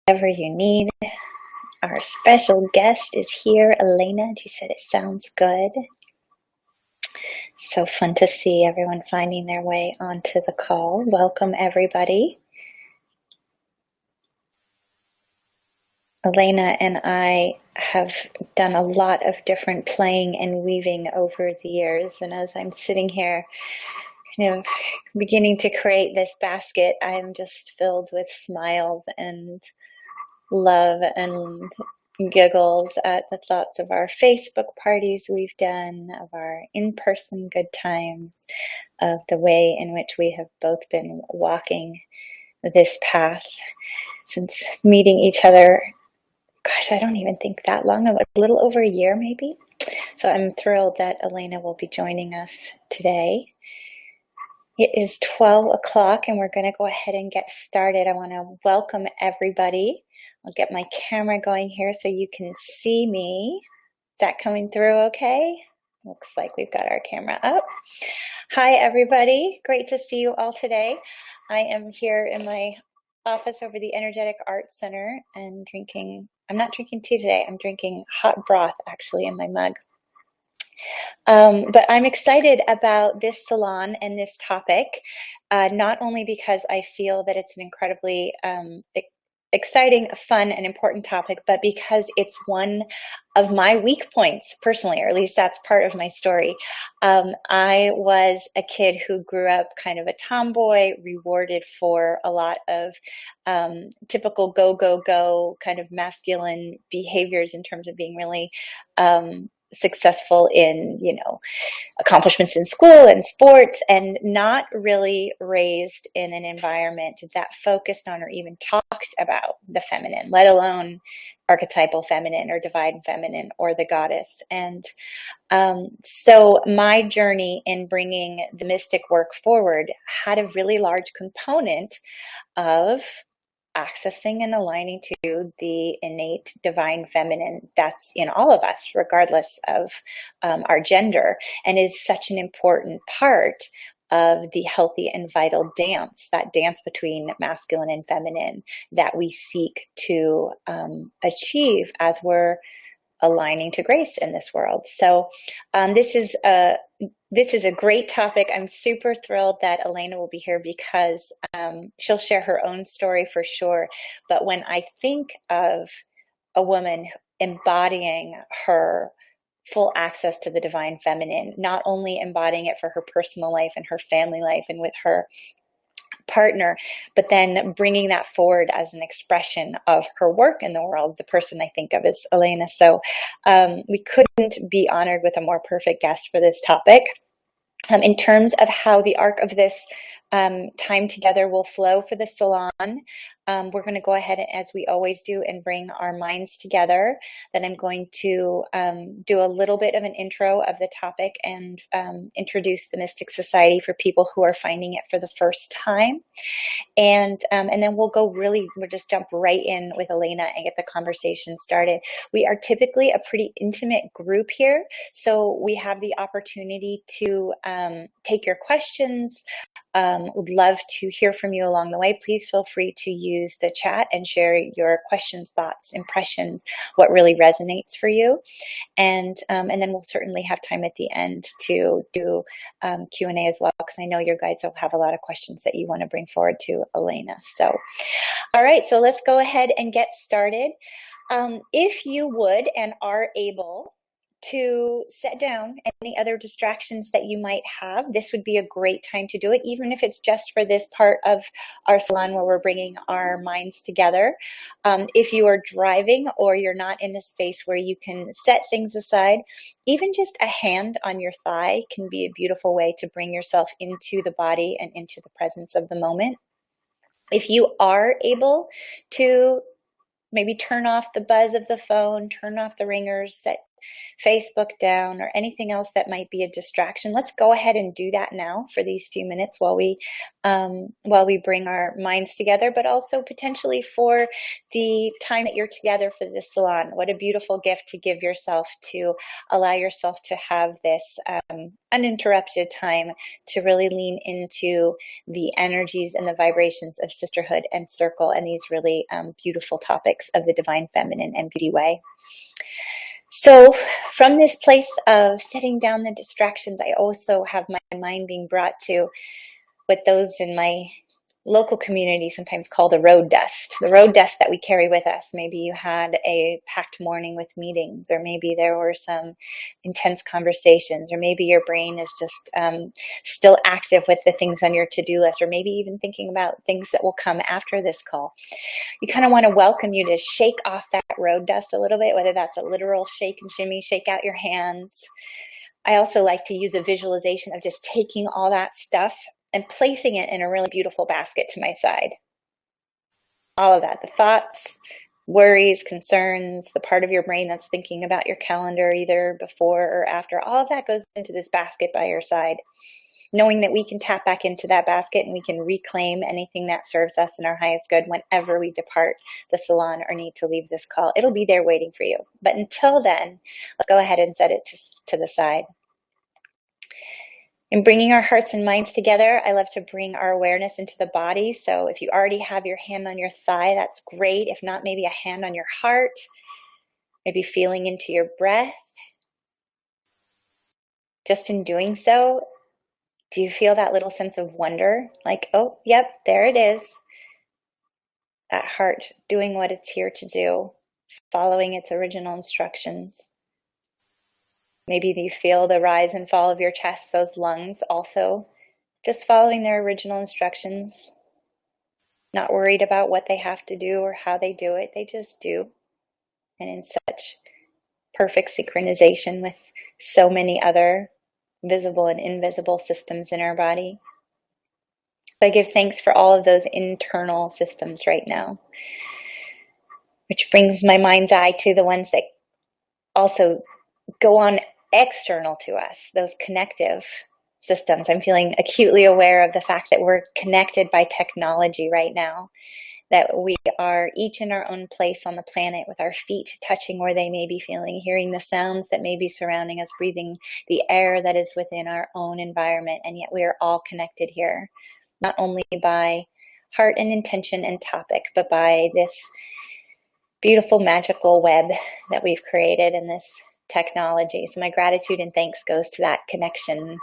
whatever you need. Our special guest is here, Elena. She said it sounds good. So fun to see everyone finding their way onto the call. Welcome, everybody. Elena and I have done a lot of different playing and weaving over the years, and as I'm sitting here kind of beginning to create this basket, I'm just filled with smiles and love and giggles at the thoughts of our Facebook parties we've done, of our in-person good times, of the way in which we have both been walking this path since meeting each other. Gosh, I don't even think that long ago, a little over a year maybe. So I'm thrilled that Elena will be joining us today. It is 12 o'clock and we're going to go ahead and get started. I want to welcome everybody. I'll get my camera going here so you can see me. Is that coming through okay? Looks like we've got our camera up. Hi, everybody. Great to see you all today. I am here in my office over the Energetic Arts Center and I'm not drinking tea today. I'm drinking hot broth actually in my mug. But I'm excited about this salon and this topic, not only because I feel that it's an incredibly exciting, fun, and important topic, but because it's one of my weak points personally, or at least that's part of my story. I was a kid who grew up kind of a tomboy, rewarded for a lot of typical go, go, go kind of masculine behaviors in terms of being really successful in, accomplishments in school and sports, and not really raised in an environment that focused on or even talked about the feminine, let alone archetypal feminine or divine feminine or the goddess. And so my journey in bringing the mystic work forward had a really large component of accessing and aligning to the innate divine feminine that's in all of us, regardless of our gender, and is such an important part of the healthy and vital dance, that dance between masculine and feminine that we seek to achieve as we're aligning to grace in this world. So this is a great topic. I'm super thrilled that Elena will be here because she'll share her own story for sure. But when I think of a woman embodying her full access to the divine feminine, not only embodying it for her personal life and her family life and with her partner, but then bringing that forward as an expression of her work in the world, the person I think of is Elena. So we couldn't be honored with a more perfect guest for this topic. In terms of how the arc of this time together will flow for the salon, we're going to go ahead, as we always do, and bring our minds together. Then I'm going to do a little bit of an intro of the topic and introduce the Mystic Society for people who are finding it for the first time. And then we'll just jump right in with Elena and get the conversation started. We are typically a pretty intimate group here, so we have the opportunity to take your questions. Would love to hear from you along the way. Please feel free to use the chat and share your questions, thoughts, impressions, what really resonates for you. And then we'll certainly have time at the end to do Q&A as well, because I know you guys will have a lot of questions that you want to bring forward to Elena. So, all right, so let's go ahead and get started. If you would and are able to set down any other distractions that you might have, this would be a great time to do it, even if it's just for this part of our salon where we're bringing our minds together. If you are driving or you're not in a space where you can set things aside, even just a hand on your thigh can be a beautiful way to bring yourself into the body and into the presence of the moment. If you are able to maybe turn off the buzz of the phone, turn off the ringers, set Facebook down, or anything else that might be a distraction. Let's go ahead and do that now for these few minutes while we bring our minds together, but also potentially for the time that you're together for this salon. What a beautiful gift to give yourself, to allow yourself to have this uninterrupted time to really lean into the energies and the vibrations of sisterhood and circle and these really beautiful topics of the divine feminine and beauty way. So from this place of setting down the distractions, I also have my mind being brought to what those in my local community sometimes call the road dust that we carry with us. Maybe you had a packed morning with meetings, or maybe there were some intense conversations, or maybe your brain is just still active with the things on your to-do list, or maybe even thinking about things that will come after this call. You kind of want to welcome you to shake off that road dust a little bit, whether that's a literal shake and shimmy, shake out your hands. I also like to use a visualization of just taking all that stuff and placing it in a really beautiful basket to my side. All of that, the thoughts, worries, concerns, the part of your brain that's thinking about your calendar either before or after, all of that goes into this basket by your side. Knowing that we can tap back into that basket and we can reclaim anything that serves us in our highest good whenever we depart the salon or need to leave this call. It'll be there waiting for you. But until then, let's go ahead and set it to the side. In bringing our hearts and minds together, I love to bring our awareness into the body. So if you already have your hand on your thigh, that's great. If not, maybe a hand on your heart, maybe feeling into your breath. Just in doing so, do you feel that little sense of wonder? Like, oh, yep, there it is. That heart doing what it's here to do, following its original instructions. Maybe you feel the rise and fall of your chest, those lungs also, just following their original instructions. Not worried about what they have to do or how they do it, they just do. And in such perfect synchronization with so many other visible and invisible systems in our body. So I give thanks for all of those internal systems right now, which brings my mind's eye to the ones that also go on external to us, those connective systems. I'm feeling acutely aware of the fact that we're connected by technology right now, that we are each in our own place on the planet with our feet touching where they may be feeling, hearing the sounds that may be surrounding us, breathing the air that is within our own environment, and yet we are all connected here, not only by heart and intention and topic, but by this beautiful magical web that we've created in this technology. So my gratitude and thanks goes to that connection,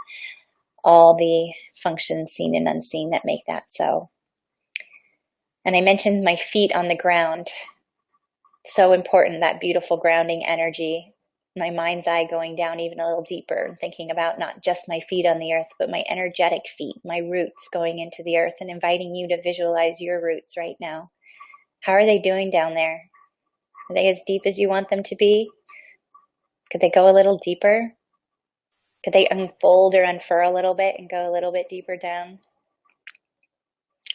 all the functions seen and unseen that make that so. And I mentioned my feet on the ground. So important, that beautiful grounding energy. My mind's eye going down even a little deeper and thinking about not just my feet on the earth, but my energetic feet, my roots going into the earth, and inviting you to visualize your roots right now. How are they doing down there? Are they as deep as you want them to be? Could they go a little deeper? Could they unfold or unfurl a little bit and go a little bit deeper down?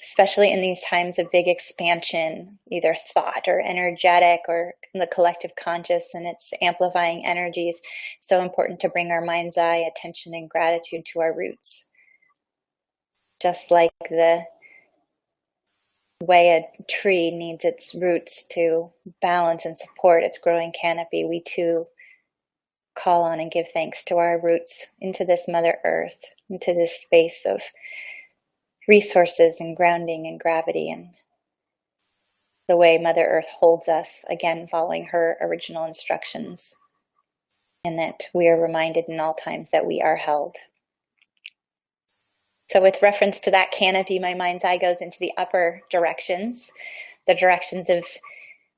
Especially in these times of big expansion, either thought or energetic or the collective conscious and its amplifying energies, so important to bring our mind's eye, attention, and gratitude to our roots. Just like the way a tree needs its roots to balance and support its growing canopy, we too call on and give thanks to our roots into this Mother Earth, into this space of resources and grounding and gravity, and the way Mother Earth holds us, again following her original instructions, and that we are reminded in all times that we are held. So with reference to that canopy, my mind's eye goes into the upper directions, the directions of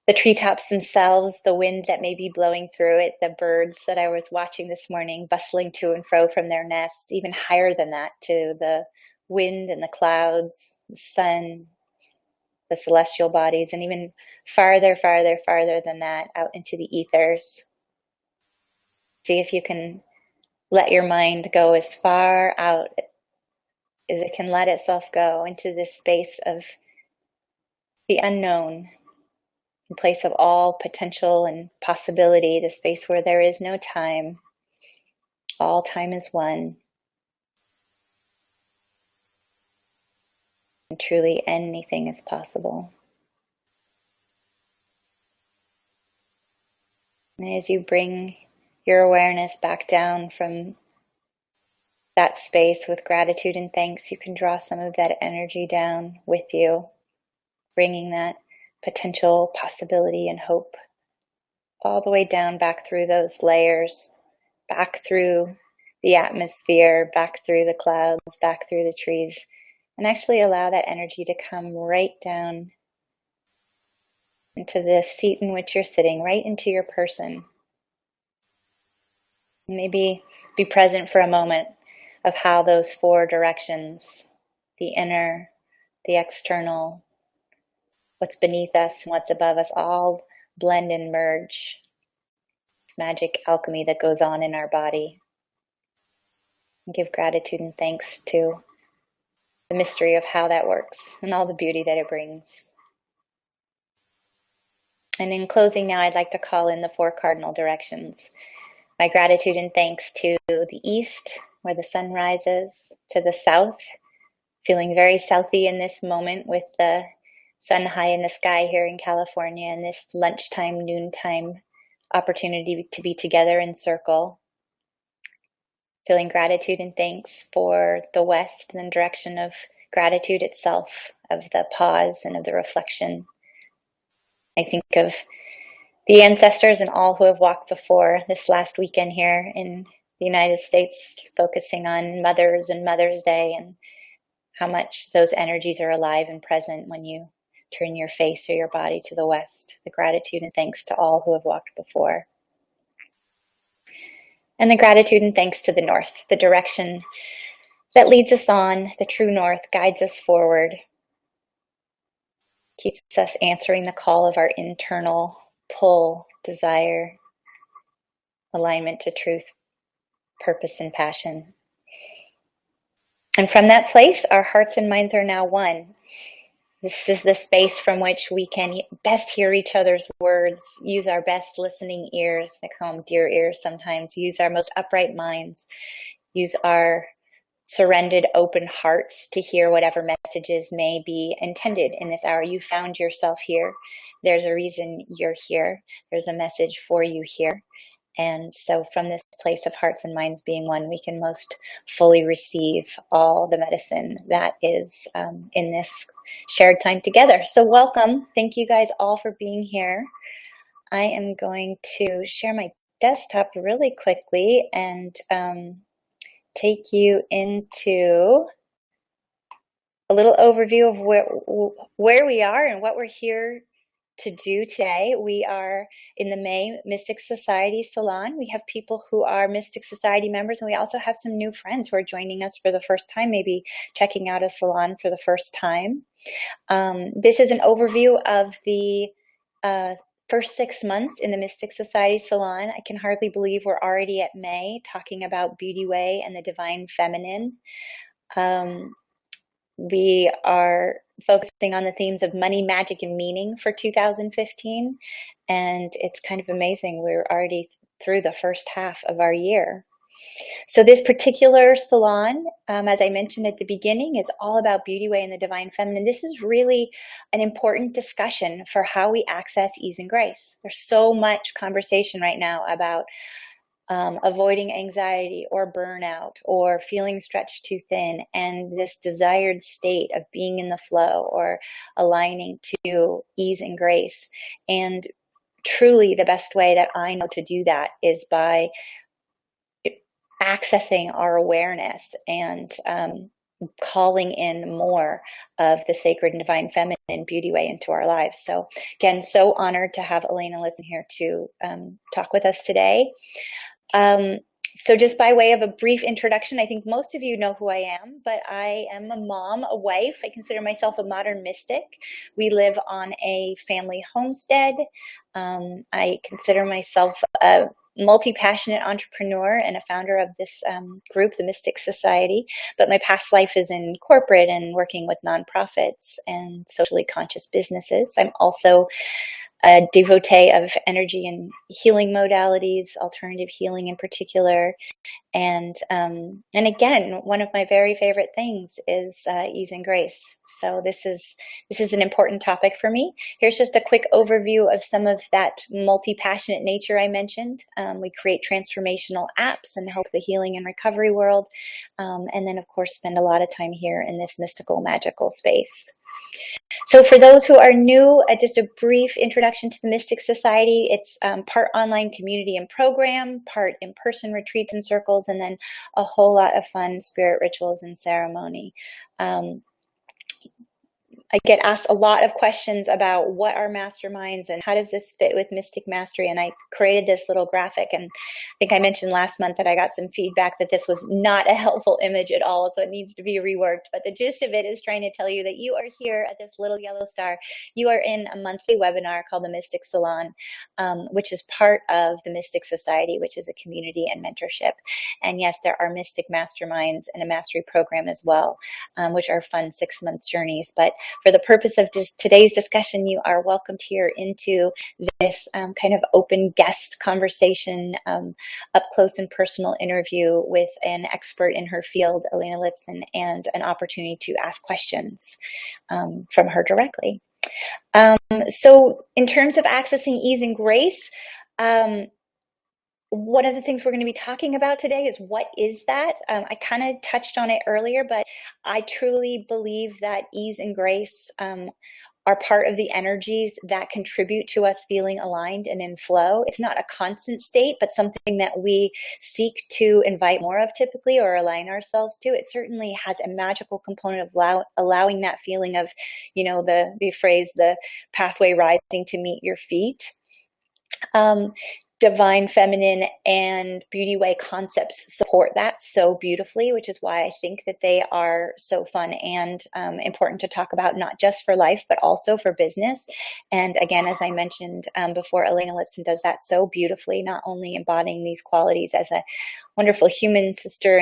the treetops themselves, the wind that may be blowing through it, the birds that I was watching this morning bustling to and fro from their nests, even higher than that, to the wind and the clouds, the sun, the celestial bodies, and even farther, farther, farther than that, out into the ethers. See if you can let your mind go as far out as it can let itself go into this space of the unknown, the place of all potential and possibility, the space where there is no time. All time is one. And truly anything is possible. And as you bring your awareness back down from that space with gratitude and thanks, you can draw some of that energy down with you, bringing that potential possibility and hope all the way down back through those layers, back through the atmosphere, back through the clouds, back through the trees, and actually allow that energy to come right down into the seat in which you're sitting, right into your person. Maybe be present for a moment of how those four directions, the inner, the external, what's beneath us and what's above us, all blend and merge. It's magic alchemy that goes on in our body. And give gratitude and thanks to the mystery of how that works and all the beauty that it brings. And in closing now, I'd like to call in the four cardinal directions. My gratitude and thanks to the east, where the sun rises, to the south, feeling very southy in this moment with the sun high in the sky here in California, and this lunchtime, noontime opportunity to be together in circle. Feeling gratitude and thanks for the west and the direction of gratitude itself, of the pause and of the reflection. I think of the ancestors and all who have walked before this last weekend here in the United States, focusing on mothers and Mother's Day, and how much those energies are alive and present when you turn your face or your body to the west. The gratitude and thanks to all who have walked before. And the gratitude and thanks to the north, the direction that leads us on, the true north, guides us forward, keeps us answering the call of our internal pull, desire, alignment to truth, purpose, and passion. And from that place, our hearts and minds are now one. This is the space from which we can best hear each other's words, use our best listening ears, they call them dear ears sometimes, use our most upright minds, use our surrendered open hearts to hear whatever messages may be intended in this hour. You found yourself here. There's a reason you're here. There's a message for you here. And so from this place of hearts and minds being one, we can most fully receive all the medicine that is in this shared time together. So welcome. Thank you guys all for being here. I am going to share my desktop really quickly and take you into a little overview of where we are and what we're here to do today. We are in the May Mystic Society Salon. We have people who are Mystic Society members, and we also have some new friends who are joining us for the first time, maybe checking out a salon for the first time. This is an overview of the first 6 months in the Mystic Society Salon. I can hardly believe we're already at May, talking about Beauty Way and the Divine Feminine. We are focusing on the themes of money, magic, and meaning for 2015. And it's kind of amazing. We're already through the first half of our year. So this particular salon, as I mentioned at the beginning, is all about Beauty Way and the Divine Feminine. This is really an important discussion for how we access ease and grace. There's so much conversation right now about avoiding anxiety or burnout or feeling stretched too thin, and this desired state of being in the flow or aligning to ease and grace. And truly the best way that I know to do that is by accessing our awareness and calling in more of the sacred and divine feminine Beauty Way into our lives. So again, so honored to have Elena Lipson here to talk with us today. So just by way of a brief introduction, I think most of you know who I am, but I am a mom, a wife. I consider myself a modern mystic. We live on a family homestead. I consider myself a multi-passionate entrepreneur and a founder of this group, the Mystic Society. But my past life is in corporate and working with nonprofits and socially conscious businesses. I'm also a devotee of energy and healing modalities, alternative healing in particular. And again, one of my very favorite things is ease and grace. So this is an important topic for me. Here's just a quick overview of some of that multi-passionate nature I mentioned. We create transformational apps and help the healing and recovery world, and then of course spend a lot of time here in this mystical, magical space. So for those who are new, just a brief introduction to the Mystic Society. It's part online community and program, part in-person retreats and circles, and then a whole lot of fun spirit rituals and ceremony. I get asked a lot of questions about what are masterminds and how does this fit with Mystic Mastery, and I created this little graphic, and I think I mentioned last month that I got some feedback that this was not a helpful image at all, so it needs to be reworked. But the gist of it is trying to tell you that you are here at this little yellow star. You are in a monthly webinar called the Mystic Salon, which is part of the Mystic Society, which is a community and mentorship. And yes, there are Mystic Masterminds and a mastery program as well, which are fun 6-month journeys. But for the purpose of today's discussion, you are welcomed here into this kind of open guest conversation, up close and personal interview with an expert in her field, Elena Lipson, and an opportunity to ask questions from her directly. So in terms of accessing ease and grace, one of the things we're going to be talking about today is what is that? I kind of touched on it earlier, but I truly believe that ease and grace are part of the energies that contribute to us feeling aligned and in flow. It's not a constant state, but something that we seek to invite more of typically, or align ourselves to. It certainly has a magical component of allowing that feeling of, the phrase, the pathway rising to meet your feet. Divine feminine and beauty way concepts support that so beautifully, which is why I think that they are so fun and important to talk about, not just for life, but also for business. And again, as I mentioned before, Elena Lipson does that so beautifully, not only embodying these qualities as a wonderful human sister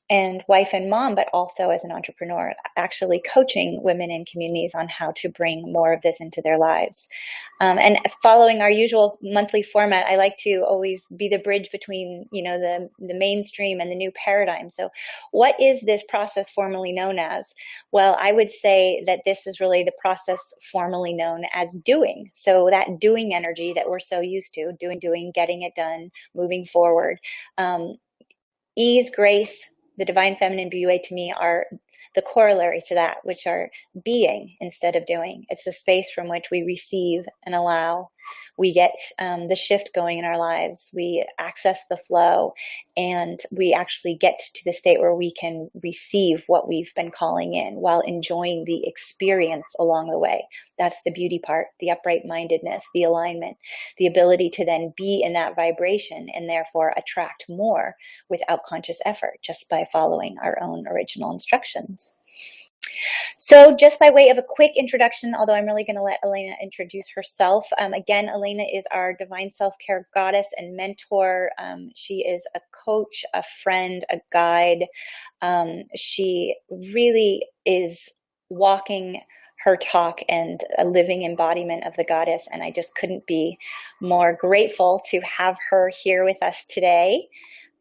and wife and mom, but also as an entrepreneur, actually coaching women in communities on how to bring more of this into their lives. And following our usual monthly format, I like to always be the bridge between, the mainstream and the new paradigm. So what is this process formally known as? Well, I would say that this is really the process formally known as doing. So that doing energy that we're so used to, doing, getting it done, moving forward. Ease, grace, the divine feminine beauty to me are the corollary to that, which are being instead of doing. It's the space from which we receive and allow. We get the shift going in our lives. We access the flow, and we actually get to the state where we can receive what we've been calling in while enjoying the experience along the way. That's the beauty part, the upright mindedness, the alignment, the ability to then be in that vibration and therefore attract more without conscious effort, just by following our own original instructions. So just by way of a quick introduction, although I'm really going to let Elena introduce herself. Again, Elena is our divine self-care goddess and mentor. She is a coach, a friend, a guide. She really is walking her talk and a living embodiment of the goddess. And I just couldn't be more grateful to have her here with us today.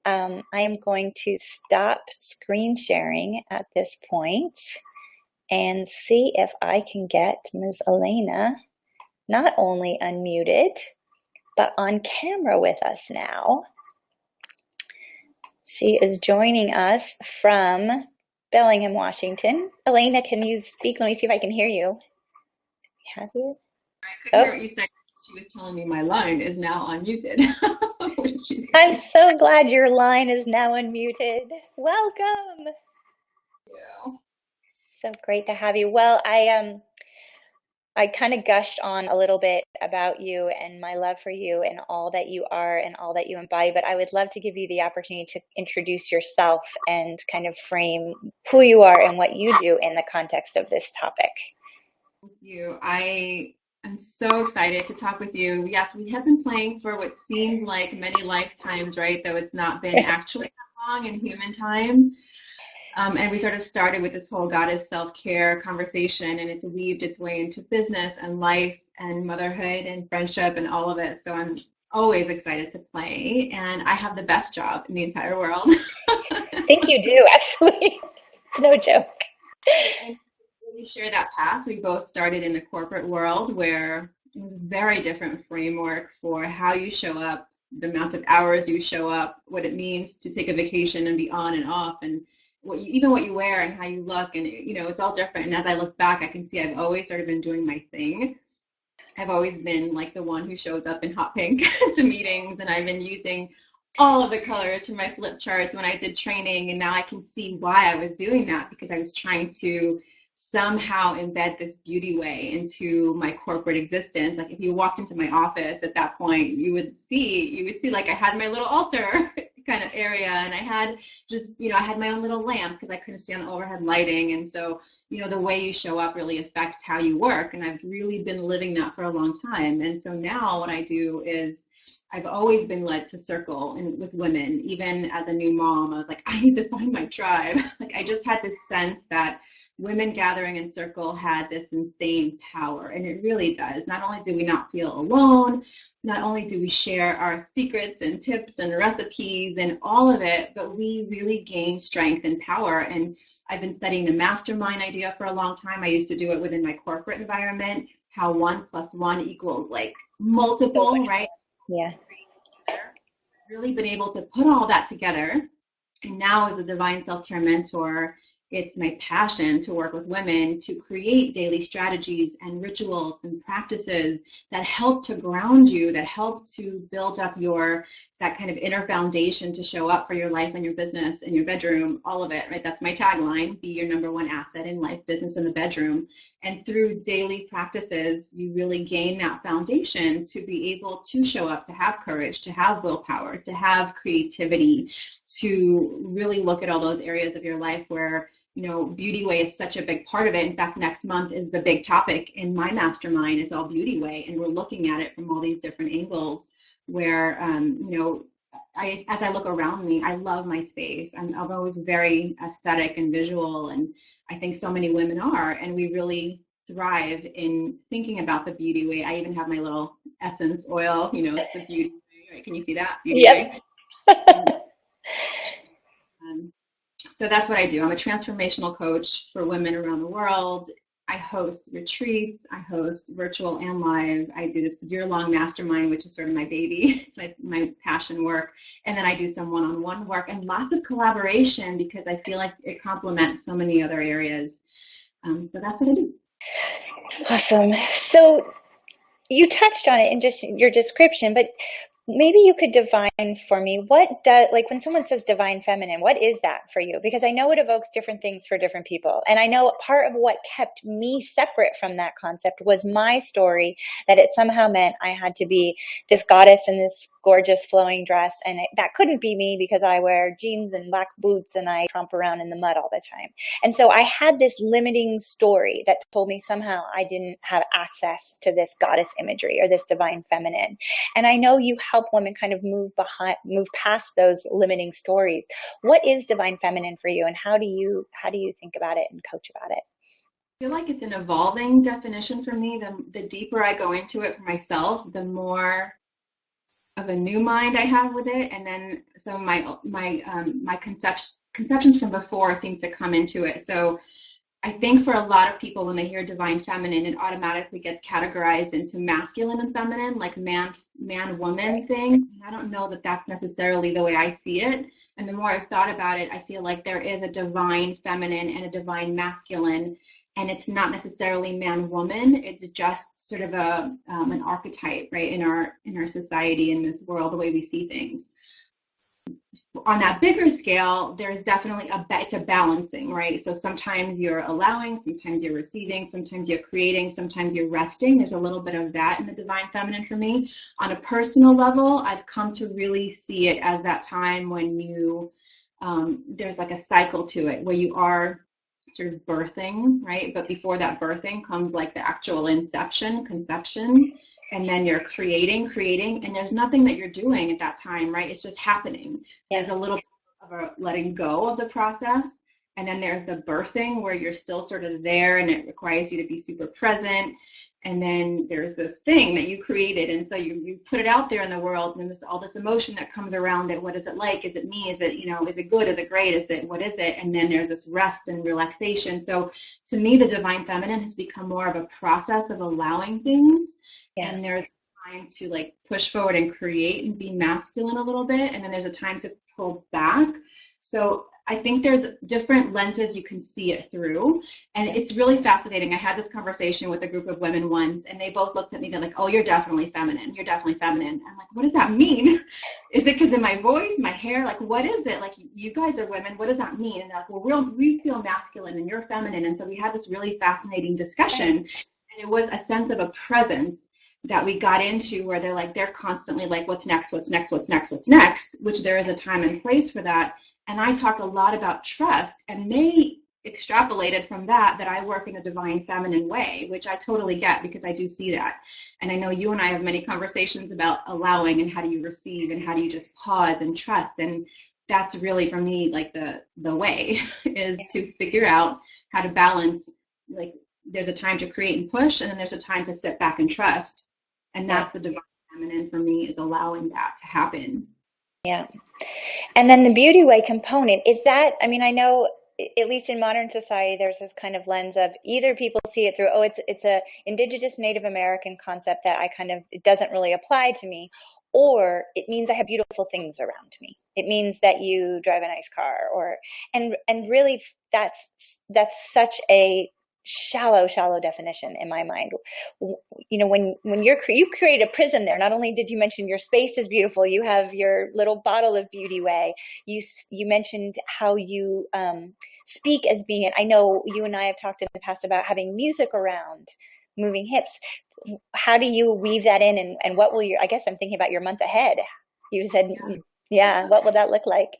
I am going to stop screen sharing at this point and see if I can get Ms. Elena not only unmuted, but on camera with us now. She is joining us from Bellingham, Washington. Elena, can you speak? Let me see if I can hear you. Have you? I couldn't hear what you said. She was telling me my line is now unmuted. I'm so glad your line is now unmuted. Welcome. Yeah. So great to have you. Well, I kind of gushed on a little bit about you and my love for you and all that you are and all that you embody, but I would love to give you the opportunity to introduce yourself and kind of frame who you are and what you do in the context of this topic. Thank you. I am so excited to talk with you. Yes, we have been playing for what seems like many lifetimes, right? Though it's not been actually that long in human time. And we sort of started with this whole goddess self-care conversation, and it's weaved its way into business and life and motherhood and friendship and all of it. So I'm always excited to play, and I have the best job in the entire world. I think you do, actually. It's no joke. And we share that past. We both started in the corporate world where it was very different framework for how you show up, the amount of hours you show up, what it means to take a vacation and be on and off, and even what you wear and how you look, and it's all different. And as I look back, I can see I've always sort of been doing my thing. I've always been like the one who shows up in hot pink to meetings, and I've been using all of the colors from my flip charts when I did training, and now I can see why I was doing that, because I was trying to somehow embed this beauty way into my corporate existence. Like if you walked into my office at that point, you would see like I had my little altar kind of area, and I had just, I had my own little lamp because I couldn't stand the overhead lighting. And so, the way you show up really affects how you work. And I've really been living that for a long time. And so now what I do is I've always been led to circle and with women. Even as a new mom, I was like, I need to find my tribe. Like I just had this sense that women gathering in circle had this insane power, and it really does. Not only do we not feel alone, not only do we share our secrets and tips and recipes and all of it, but we really gain strength and power. And I've been studying the mastermind idea for a long time. I used to do it within my corporate environment, how 1 + 1 equals like multiple, right? Yeah. Really been able to put all that together. And now as a divine self-care mentor, it's my passion to work with women to create daily strategies and rituals and practices that help to ground you, that help to build up that kind of inner foundation to show up for your life and your business and your bedroom, all of it, right? That's my tagline: be your number one asset in life, business, and the bedroom. And through daily practices, you really gain that foundation to be able to show up, to have courage, to have willpower, to have creativity, to really look at all those areas of your life where Beauty Way is such a big part of it. In fact, next month is the big topic in my mastermind. It's all Beauty Way, and we're looking at it from all these different angles where, as I look around me, I love my space. I'm always very aesthetic and visual, and I think so many women are, and we really thrive in thinking about the Beauty Way. I even have my little essence oil, it's the Beauty Way. Right? Can you see that? Beauty Yep. Way. Um, So that's what I do. I'm a transformational coach for women around the world. I host retreats. I host virtual and live. I do this year-long mastermind, which is sort of my baby. It's my passion work. And then I do some one-on-one work and lots of collaboration because I feel like it complements so many other areas. So that's what I do. Awesome. So you touched on it in just your description, but maybe you could define for me like when someone says divine feminine, what is that for you? Because I know it evokes different things for different people. And I know part of what kept me separate from that concept was my story, that it somehow meant I had to be this goddess in this gorgeous flowing dress. And that couldn't be me because I wear jeans and black boots and I tromp around in the mud all the time. And so I had this limiting story that told me somehow I didn't have access to this goddess imagery or this divine feminine. And I know you help women kind of move past those limiting stories. What is divine feminine for you, and how do you think about it and coach about it? I feel like it's an evolving definition for me. The deeper I go into it for myself, the more of a new mind I have with it, and then some of my conceptions from before seem to come into it. So I think for a lot of people, when they hear divine feminine, it automatically gets categorized into masculine and feminine, like man woman thing. And I don't know that that's necessarily the way I see it. And the more I've thought about it, I feel like there is a divine feminine and a divine masculine, and it's not necessarily man woman. It's just sort of an archetype, right, in our society, in this world, the way we see things. On that bigger scale, there's definitely it's a balancing, right? So sometimes you're allowing, sometimes you're receiving, sometimes you're creating, sometimes you're resting. There's a little bit of that in the divine feminine for me. On a personal level, I've come to really see it as that time when there's like a cycle to it where you are sort of birthing, right? But before that birthing comes like the actual conception. And then you're creating, and there's nothing that you're doing at that time, right? It's just happening. Yeah. There's a little bit of a letting go of the process. And then there's the birthing where you're still sort of there and it requires you to be super present. And then there's this thing that you created. And so you put it out there in the world, and there's all this emotion that comes around it. What is it like? Is it me? Is it, is it good? Is it great? What is it? And then there's this rest and relaxation. So to me, the divine feminine has become more of a process of allowing things. Yeah. And there's time to like push forward and create and be masculine a little bit. And then there's a time to pull back. So I think there's different lenses you can see it through. And it's really fascinating. I had this conversation with a group of women once, and they both looked at me. They're like, oh, you're definitely feminine. You're definitely feminine. I'm like, what does that mean? Is it because of my voice, my hair? Like, what is it? Like, you guys are women. What does that mean? And they're like, well, we feel masculine and you're feminine. And so we had this really fascinating discussion. And it was a sense of a presence that we got into where they're constantly like, what's next, what's next, what's next, what's next, which there is a time and place for that. And I talk a lot about trust, and they extrapolated from that I work in a divine feminine way, which I totally get because I do see that. And I know you and I have many conversations about allowing and how do you receive and how do you just pause and trust. And that's really for me, like the way is to figure out how to balance, like there's a time to create and push, and then there's a time to sit back and trust. And that's the divine feminine for me, is allowing that to happen. Yeah. And then the beauty way component is that, I mean, I know at least in modern society, there's this kind of lens of either people see it through, oh, it's a indigenous Native American concept that it doesn't really apply to me, or it means I have beautiful things around me. It means that you drive a nice car, and really that's such a shallow definition in my mind. When you create a prism there, not only did you mention your space is beautiful, you have your little bottle of beauty way, you mentioned how you speak as being, I know you and I have talked in the past about having music around, moving hips. How do you weave that in, and what will I guess I'm thinking about your month ahead. You said, yeah, what will that look like?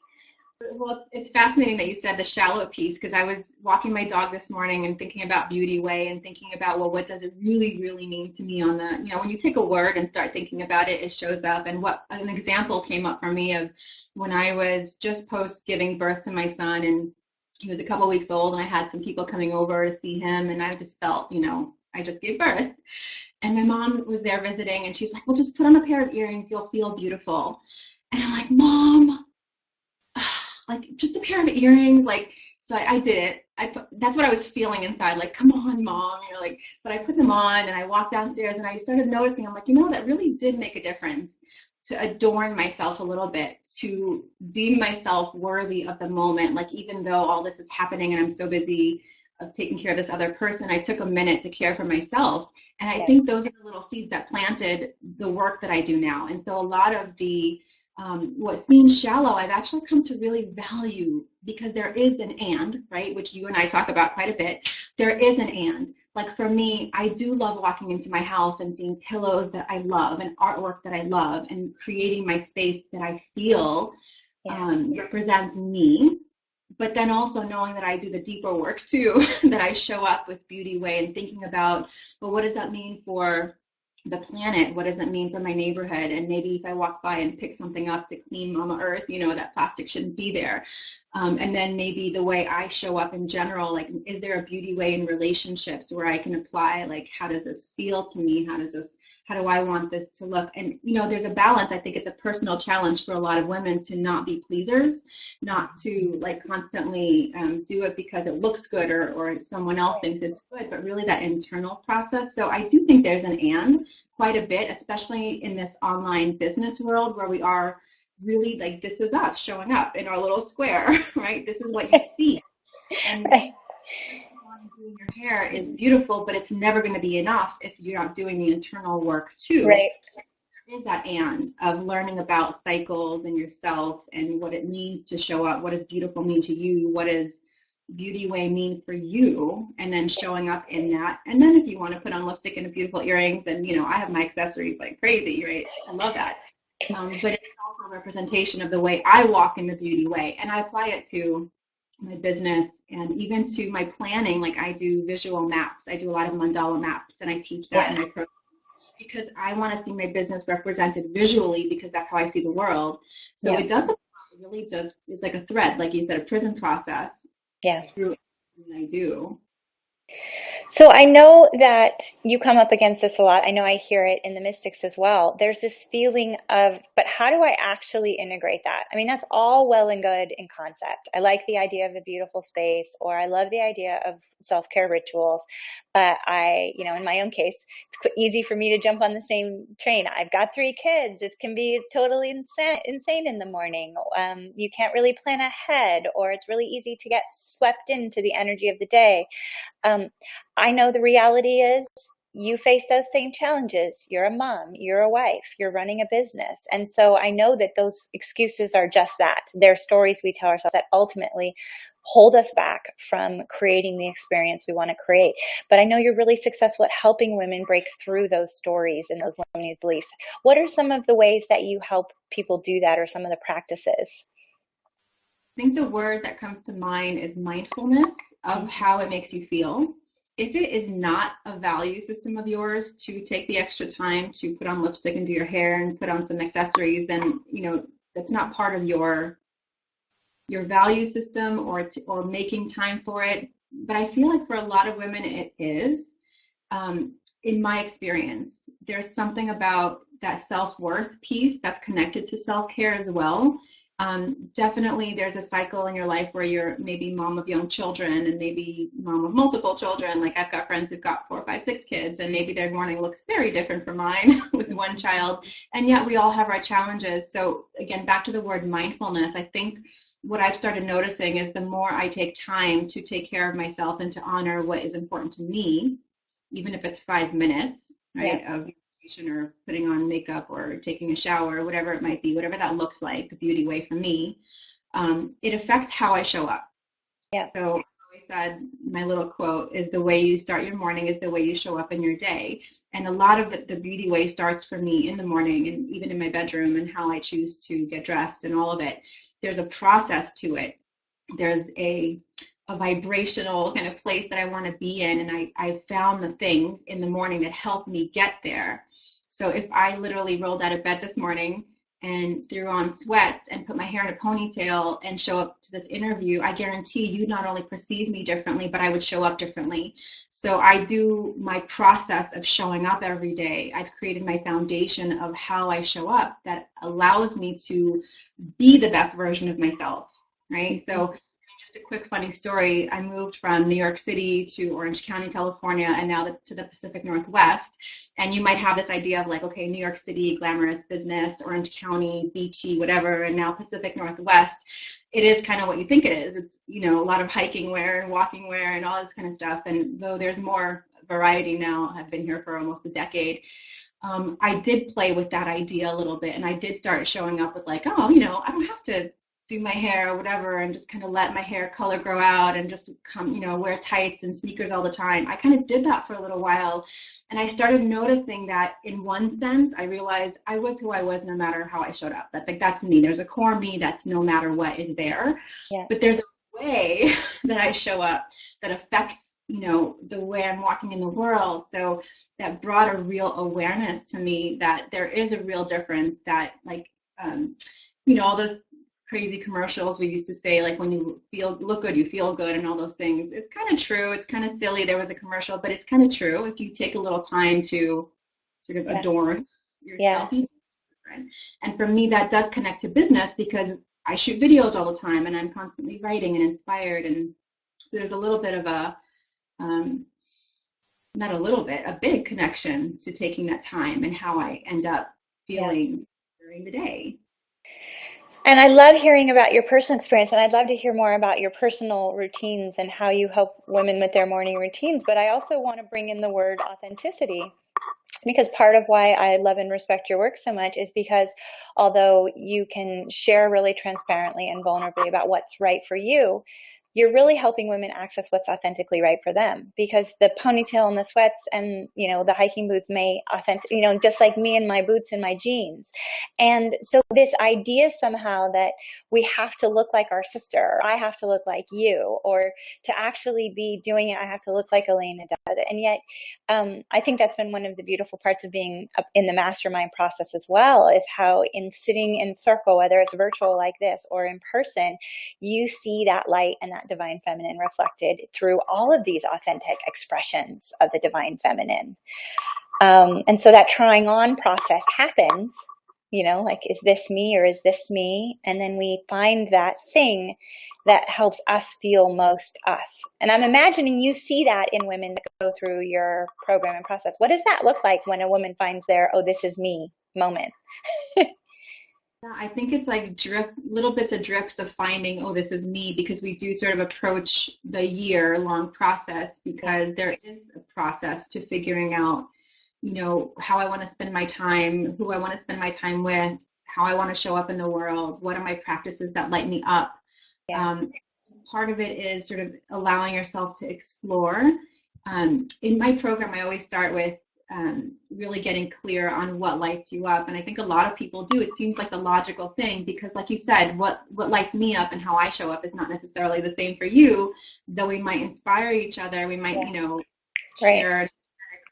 Well, it's fascinating that you said the shallow piece, because I was walking my dog this morning and thinking about beauty way and thinking about, well, what does it really, really mean to me on the, when you take a word and start thinking about it, it shows up. And what an example came up for me of when I was just post giving birth to my son, and he was a couple weeks old, and I had some people coming over to see him, and I just felt, I just gave birth. And my mom was there visiting, and she's like, well, just put on a pair of earrings, you'll feel beautiful. And I'm like, Mom, like just a pair of earrings, like, so I did it. That's what I was feeling inside, like, come on, Mom, but I put them on and I walked downstairs and I started noticing, I'm like, that really did make a difference, to adorn myself a little bit, to deem myself worthy of the moment. Like, even though all this is happening and I'm so busy of taking care of this other person, I took a minute to care for myself. And I think those are the little seeds that planted the work that I do now. And so a lot of the what seems shallow, I've actually come to really value, because there is an and, right, which you and I talk about quite a bit. There is an and. Like for me, I do love walking into my house and seeing pillows that I love and artwork that I love and creating my space that I feel represents me. But then also knowing that I do the deeper work too, that I show up with Beauty Way and thinking about, well, what does that mean for the planet? What does it mean for my neighborhood? And maybe if I walk by and pick something up to clean Mama Earth, that plastic shouldn't be there. And then maybe the way I show up in general, like, is there a beauty way in relationships where I can apply, like, how does this feel to me? How do I want this to look? And, there's a balance. I think it's a personal challenge for a lot of women to not be pleasers, not to like constantly do it because it looks good or someone else thinks it's good, but really that internal process. So I do think there's an and quite a bit, especially in this online business world where we are really like, this is us showing up in our little square, right? This is what you see. And doing your hair is beautiful, but it's never going to be enough if you're not doing the internal work too. Right. There is that and of learning about cycles and yourself and what it means to show up. What does beautiful mean to you? What does Beauty Way mean for you? And then showing up in that. And then if you want to put on lipstick and beautiful earrings, then, I have my accessories like crazy, right? I love that. But it's also a representation of the way I walk in the Beauty Way. And I apply it to my business and even to my planning. Like, I do visual maps. I do a lot of mandala maps, and I teach that in my program because I want to see my business represented visually, because that's how I see the world. So it really does. It's like a thread, like you said, a prism process. Yeah. through everything I do. So I know that you come up against this a lot. I know I hear it in the mystics as well. There's this feeling of, but how do I actually integrate that? I mean, that's all well and good in concept. I like the idea of a beautiful space, or I love the idea of self-care rituals. But in my own case, it's easy for me to jump on the same train. I've got three kids. It can be totally insane in the morning. You can't really plan ahead, or it's really easy to get swept into the energy of the day. Um, I know the reality is you face those same challenges. You're a mom, you're a wife, you're running a business. And so I know that those excuses are just that. They're stories we tell ourselves that ultimately hold us back from creating the experience we want to create. But I know you're really successful at helping women break through those stories and those limiting beliefs. What are some of the ways that you help people do that, or some of the practices? I think the word that comes to mind is mindfulness of how it makes you feel. If it is not a value system of yours to take the extra time to put on lipstick and do your hair and put on some accessories, then that's not part of your value system, or making time for it. But I feel like for a lot of women it is. In my experience, there's something about that self-worth piece that's connected to self-care as well. Definitely there's a cycle in your life where you're maybe mom of young children and maybe mom of multiple children. Like I've got friends who've got 4, 5, 6 kids, and maybe their morning looks very different from mine with one child. And yet we all have our challenges. So again, back to the word mindfulness, I think what I've started noticing is the more I take time to take care of myself and to honor what is important to me, even if it's 5 minutes, Yeah. right, of meditation or putting on makeup or taking a shower, or whatever it might be, whatever that looks like, the beauty way for me, it affects how I show up. Yeah. So I always said, my little quote is, the way you start your morning is the way you show up in your day. And a lot of the beauty way starts for me in the morning, and even in my bedroom, and how I choose to get dressed and all of it. There's a process to it. There's a vibrational kind of place that I want to be in, and I found the things in the morning that help me get there. So if I literally rolled out of bed this morning and threw on sweats and put my hair in a ponytail and show up to this interview, I guarantee you not only perceive me differently, but I would show up differently. So I do my process of showing up every day. I've created my foundation of how I show up that allows me to be the best version of myself, right? So just a quick funny story. I moved from New York City to Orange County, California, and now to the Pacific Northwest. And you might have this idea of like, okay, New York City, glamorous business, Orange County, beachy, whatever, and now Pacific Northwest. It is kind of what you think it is. It's, a lot of hiking wear and walking wear and all this kind of stuff. And though there's more variety now, I've been here for almost a decade. I did play with that idea a little bit, and I did start showing up with like, oh, I don't have to do my hair or whatever, and just kind of let my hair color grow out and just come, wear tights and sneakers all the time. I kind of did that for a little while, and I started noticing that in one sense, I realized I was who I was no matter how I showed up. That's me. There's a core me that's no matter what is there. Yeah. But there's a way that I show up that affects the way I'm walking in the world. So that brought a real awareness to me that there is a real difference, that like, all those crazy commercials we used to say, like when you look good, you feel good, and all those things. It's kind of true. It's kind of silly. There was a commercial, but it's kind of true. If you take a little time to sort of adorn yourself, you do different. And for me, that does connect to business because I shoot videos all the time, and I'm constantly writing and inspired. And there's a little bit of not a little bit, a big connection to taking that time and how I end up feeling during the day. And I love hearing about your personal experience, and I'd love to hear more about your personal routines and how you help women with their morning routines. But I also want to bring in the word authenticity, because part of why I love and respect your work so much is because although you can share really transparently and vulnerably about what's right for you, you're really helping women access what's authentically right for them, because the ponytail and the sweats and, the hiking boots may just like me and my boots and my jeans. And so this idea somehow that we have to look like our sister, or I have to look like you, or to actually be doing it, I have to look like Elena does. And yet, I think that's been one of the beautiful parts of being in the mastermind process as well, is how in sitting in circle, whether it's virtual like this or in person, you see that light and that that divine feminine reflected through all of these authentic expressions of the divine feminine. And so that trying on process happens, like, is this me or is this me? And then we find that thing that helps us feel most us. And I'm imagining you see that in women that go through your program and process. What does that look like when a woman finds their, oh, this is me moment? Yeah, I think it's like little bits of drips of finding, oh, this is me, because we do sort of approach the year-long process, because there is a process to figuring out, how I want to spend my time, who I want to spend my time with, how I want to show up in the world, what are my practices that light me up. Yeah. Part of it is sort of allowing yourself to explore. In my program, I always start with really getting clear on what lights you up. And I think a lot of people do. It seems like the logical thing, because like you said, what lights me up and how I show up is not necessarily the same for you, though we might inspire each other. We might, share an aesthetic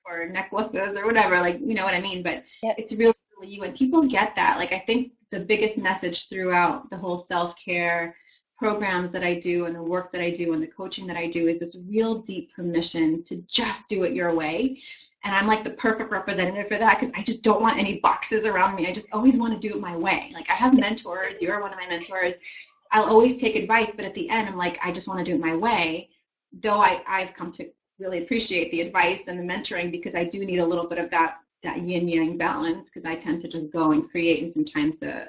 or necklaces or whatever, like, you know what I mean? But it's really, really you. And people get that. Like, I think the biggest message throughout the whole self-care programs that I do and the work that I do and the coaching that I do is this real deep permission to just do it your way. And I'm like the perfect representative for that, because I just don't want any boxes around me. I just always want to do it my way. Like, I have mentors. You're one of my mentors. I'll always take advice, but at the end, I'm like, I just want to do it my way. Though I've come to really appreciate the advice and the mentoring, because I do need a little bit of that yin yang balance, because I tend to just go and create, and sometimes the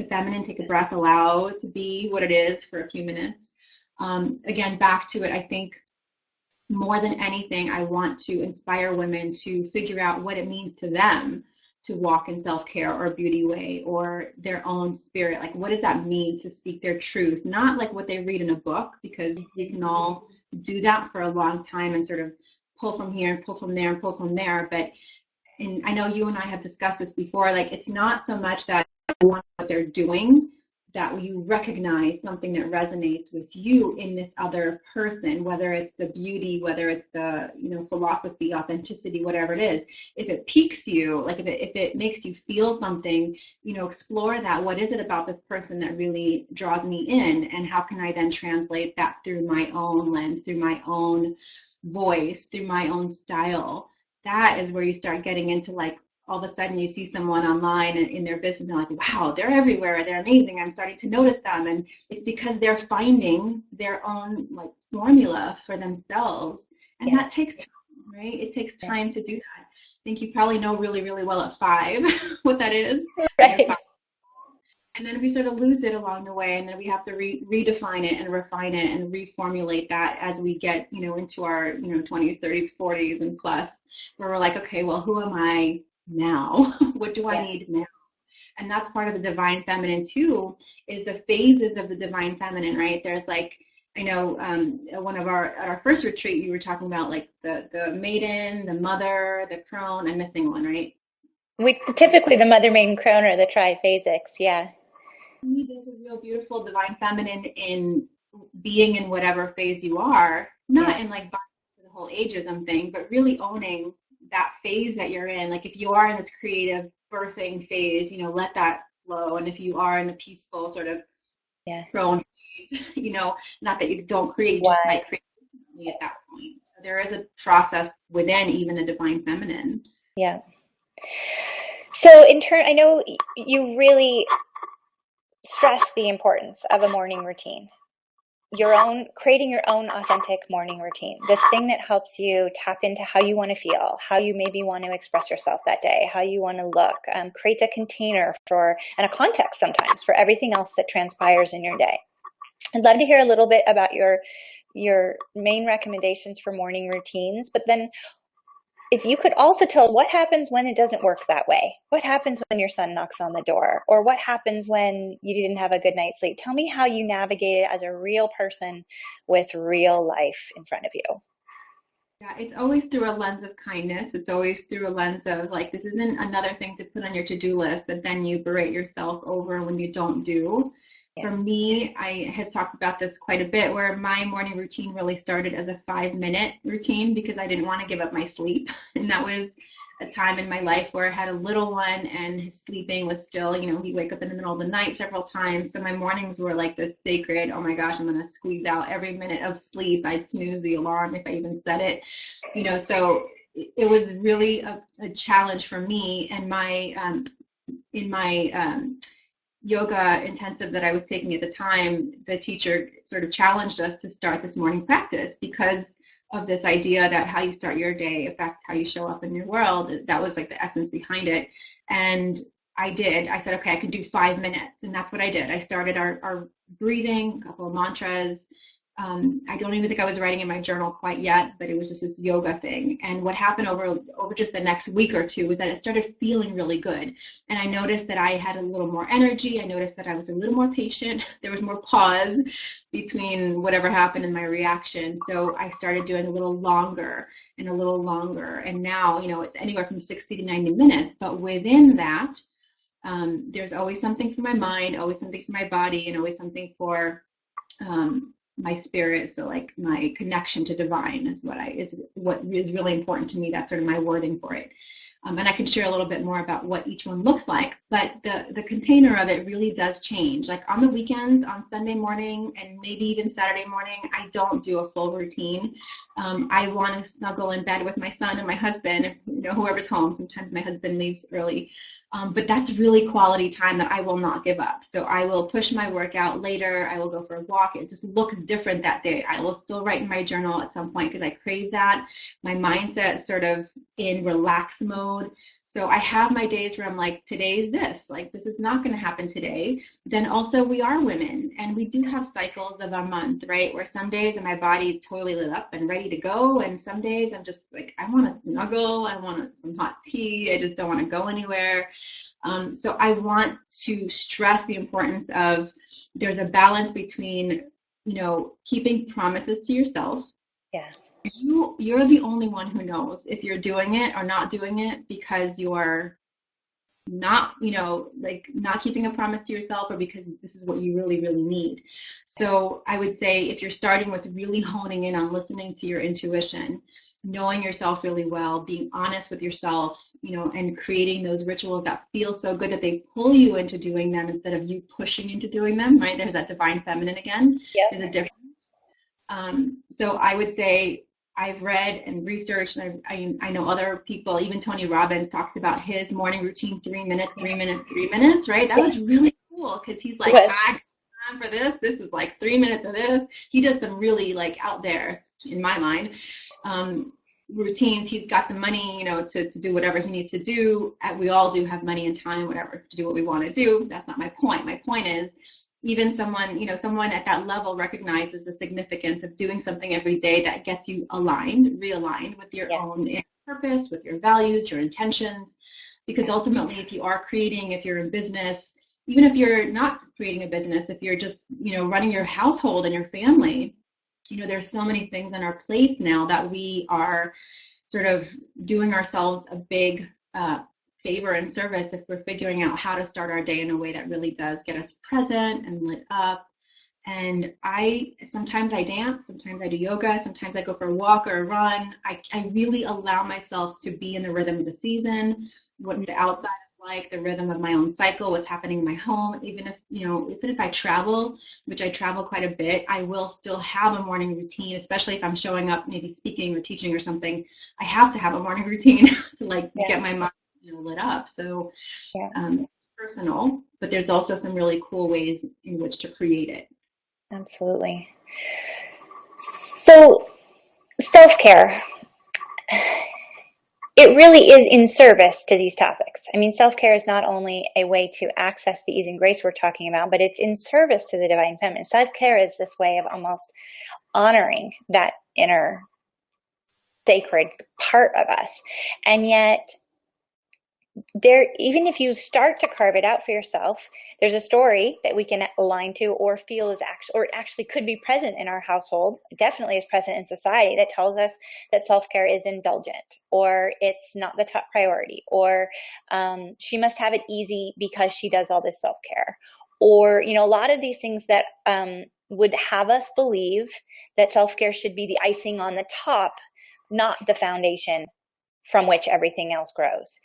feminine, take a breath, allow it to be what it is for a few minutes. Again, back to it, I think more than anything, I want to inspire women to figure out what it means to them to walk in self-care or beauty way or their own spirit. Like, what does that mean to speak their truth? Not like what they read in a book, because we can all do that for a long time and sort of pull from here and pull from there and pull from there. But, and I know you and I have discussed this before, like, it's not so much that you want what they're doing, that you recognize something that resonates with you in this other person, whether it's the beauty, whether it's the, philosophy, authenticity, whatever it is. If it piques you, like if it makes you feel something, explore that. What is it about this person that really draws me in? And how can I then translate that through my own lens, through my own voice, through my own style? That is where you start getting into, like, all of a sudden you see someone online and in their business, and they're like, wow, they're everywhere, they're amazing, I'm starting to notice them. And it's because they're finding their own, like, formula for themselves. And that takes time, right? It takes time to do that. I think you probably know really, really well at 5 what that is. Right. And then we sort of lose it along the way, and then we have to redefine it and refine it and reformulate that as we get, into our, 20s, 30s, 40s, and plus, where we're like, okay, well, who am I now? What do I need now? And that's part of the divine feminine too, is the phases of the divine feminine, right? There's, like, I know one of our first retreat, you were talking about, like, the maiden, the mother, the crone. I'm missing one, right? We typically the mother, maiden, crone, or the triphasics. Yeah. There's a real beautiful divine feminine in being in whatever phase you are, not in, like, the whole ageism thing, but really owning that phase that you're in. Like, if you are in this creative birthing phase, let that flow. And if you are in a peaceful sort of crone phase, not that you don't create, you just might create at that point. So there is a process within even a divine feminine. Yeah. So in turn, I know you really stress the importance of a morning routine. Creating your own authentic morning routine, this thing that helps you tap into how you want to feel, how you maybe want to express yourself that day, how you want to look, creates a container and a context sometimes for everything else that transpires in your day. I'd love to hear a little bit about your main recommendations for morning routines, but then if you could also tell what happens when it doesn't work that way. What happens when your son knocks on the door? Or what happens when you didn't have a good night's sleep? Tell me how you navigate it as a real person with real life in front of you. Yeah, it's always through a lens of kindness. It's always through a lens of, like, this isn't another thing to put on your to-do list that then you berate yourself over when you don't do. For me, I had talked about this quite a bit, where my morning routine really started as a 5-minute routine because I didn't want to give up my sleep. And that was a time in my life where I had a little one and his sleeping was still, he'd wake up in the middle of the night several times. So my mornings were like this sacred, oh my gosh, I'm going to squeeze out every minute of sleep. I'd snooze the alarm if I even said it, so it was really a challenge for me. And in my yoga intensive that I was taking at the time, the teacher sort of challenged us to start this morning practice because of this idea that how you start your day affects how you show up in your world. That was like the essence behind it. And I did. I said, okay, I can do 5 minutes. And that's what I did. I started our breathing, a couple of mantras. I don't even think I was writing in my journal quite yet, but it was just this yoga thing. And what happened over just the next week or two was that it started feeling really good. And I noticed that I had a little more energy. I noticed that I was a little more patient. There was more pause between whatever happened in my reaction. So I started doing a little longer and a little longer. And now, it's anywhere from 60 to 90 minutes. But within that, there's always something for my mind, always something for my body, and always something for my spirit. So like my connection to divine is what is really important to me. That's sort of my wording for it. And I can share a little bit more about what each one looks like, but the container of it really does change. Like on the weekends, on Sunday morning, and maybe even Saturday morning, I don't do a full routine. I want to snuggle in bed with my son and my husband, whoever's home. Sometimes my husband leaves early. But that's really quality time that I will not give up. So I will push my workout later. I will go for a walk. It just looks different that day. I will still write in my journal at some point because I crave that. My mindset is sort of in relax mode. So I have my days where I'm like, today's this, like this is not going to happen today. Then also we are women and we do have cycles of a month, right? Where some days my body is totally lit up and ready to go. And some days I'm just like, I want to snuggle. I want some hot tea. I just don't want to go anywhere. So I want to stress the importance of there's a balance between, keeping promises to yourself. Yeah. You're the only one who knows if you're doing it or not doing it because you're not, like not keeping a promise to yourself or because this is what you really, really need. So I would say if you're starting with really honing in on listening to your intuition, knowing yourself really well, being honest with yourself, and creating those rituals that feel so good that they pull you into doing them instead of you pushing into doing them, right? There's that divine feminine again. Yep. There's a difference. So I would say I've read and researched, and I know other people, even Tony Robbins talks about his morning routine, 3 minutes, 3 minutes, 3 minutes, right? That was really cool because he's like, I got time for this. This is like 3 minutes of this. He does some really like out there, in my mind, routines. He's got the money, to do whatever he needs to do. We all do have money and time, whatever, to do what we want to do. That's not my point. My point is, even someone at that level recognizes the significance of doing something every day that gets you realigned with your own purpose, with your values, your intentions. Because ultimately, if you're in business, even if you're not creating a business, if you're just, running your household and your family, there's so many things on our plate now that we are sort of doing ourselves a big favor and service if we're figuring out how to start our day in a way that really does get us present and lit up. And sometimes I dance, sometimes I do yoga, sometimes I go for a walk or a run. I really allow myself to be in the rhythm of the season, what the outside is like, the rhythm of my own cycle, what's happening in my home. Even if I travel, which I travel quite a bit, I will still have a morning routine, especially if I'm showing up, maybe speaking or teaching or something. I have to have a morning routine to get my mind lit up. So it's personal, but there's also some really cool ways in which to create it. Absolutely. So self-care, it really is in service to these topics. I mean, self-care is not only a way to access the ease and grace we're talking about, but it's in service to the divine feminine. Self-care is this way of almost honoring that inner sacred part of us. And yet even if you start to carve it out for yourself, there's a story that we can align to or feel is actually could be present in our household, definitely is present in society, that tells us that self-care is indulgent, or it's not the top priority, or she must have it easy because she does all this self-care, or a lot of these things that would have us believe that self-care should be the icing on the top, not the foundation from which everything else grows.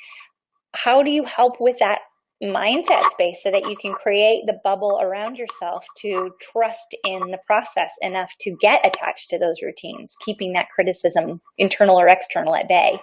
How do you help with that mindset space so that you can create the bubble around yourself to trust in the process enough to get attached to those routines, keeping that criticism, internal or external, at bay?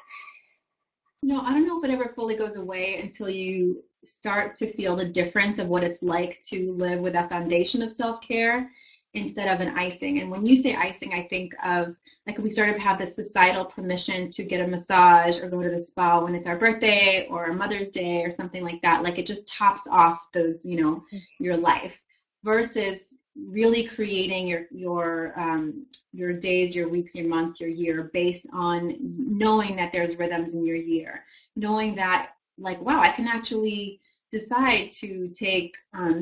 No, I don't know if it ever fully goes away until you start to feel the difference of what it's like to live with a foundation of self-care instead of an icing. And when you say icing, I think of like if we sort of have this societal permission to get a massage or go to the spa when it's our birthday or Mother's Day or something like that. Like it just tops off those, your life versus really creating your days, your weeks, your months, your year based on knowing that there's rhythms in your year, knowing that like, wow, I can actually decide to take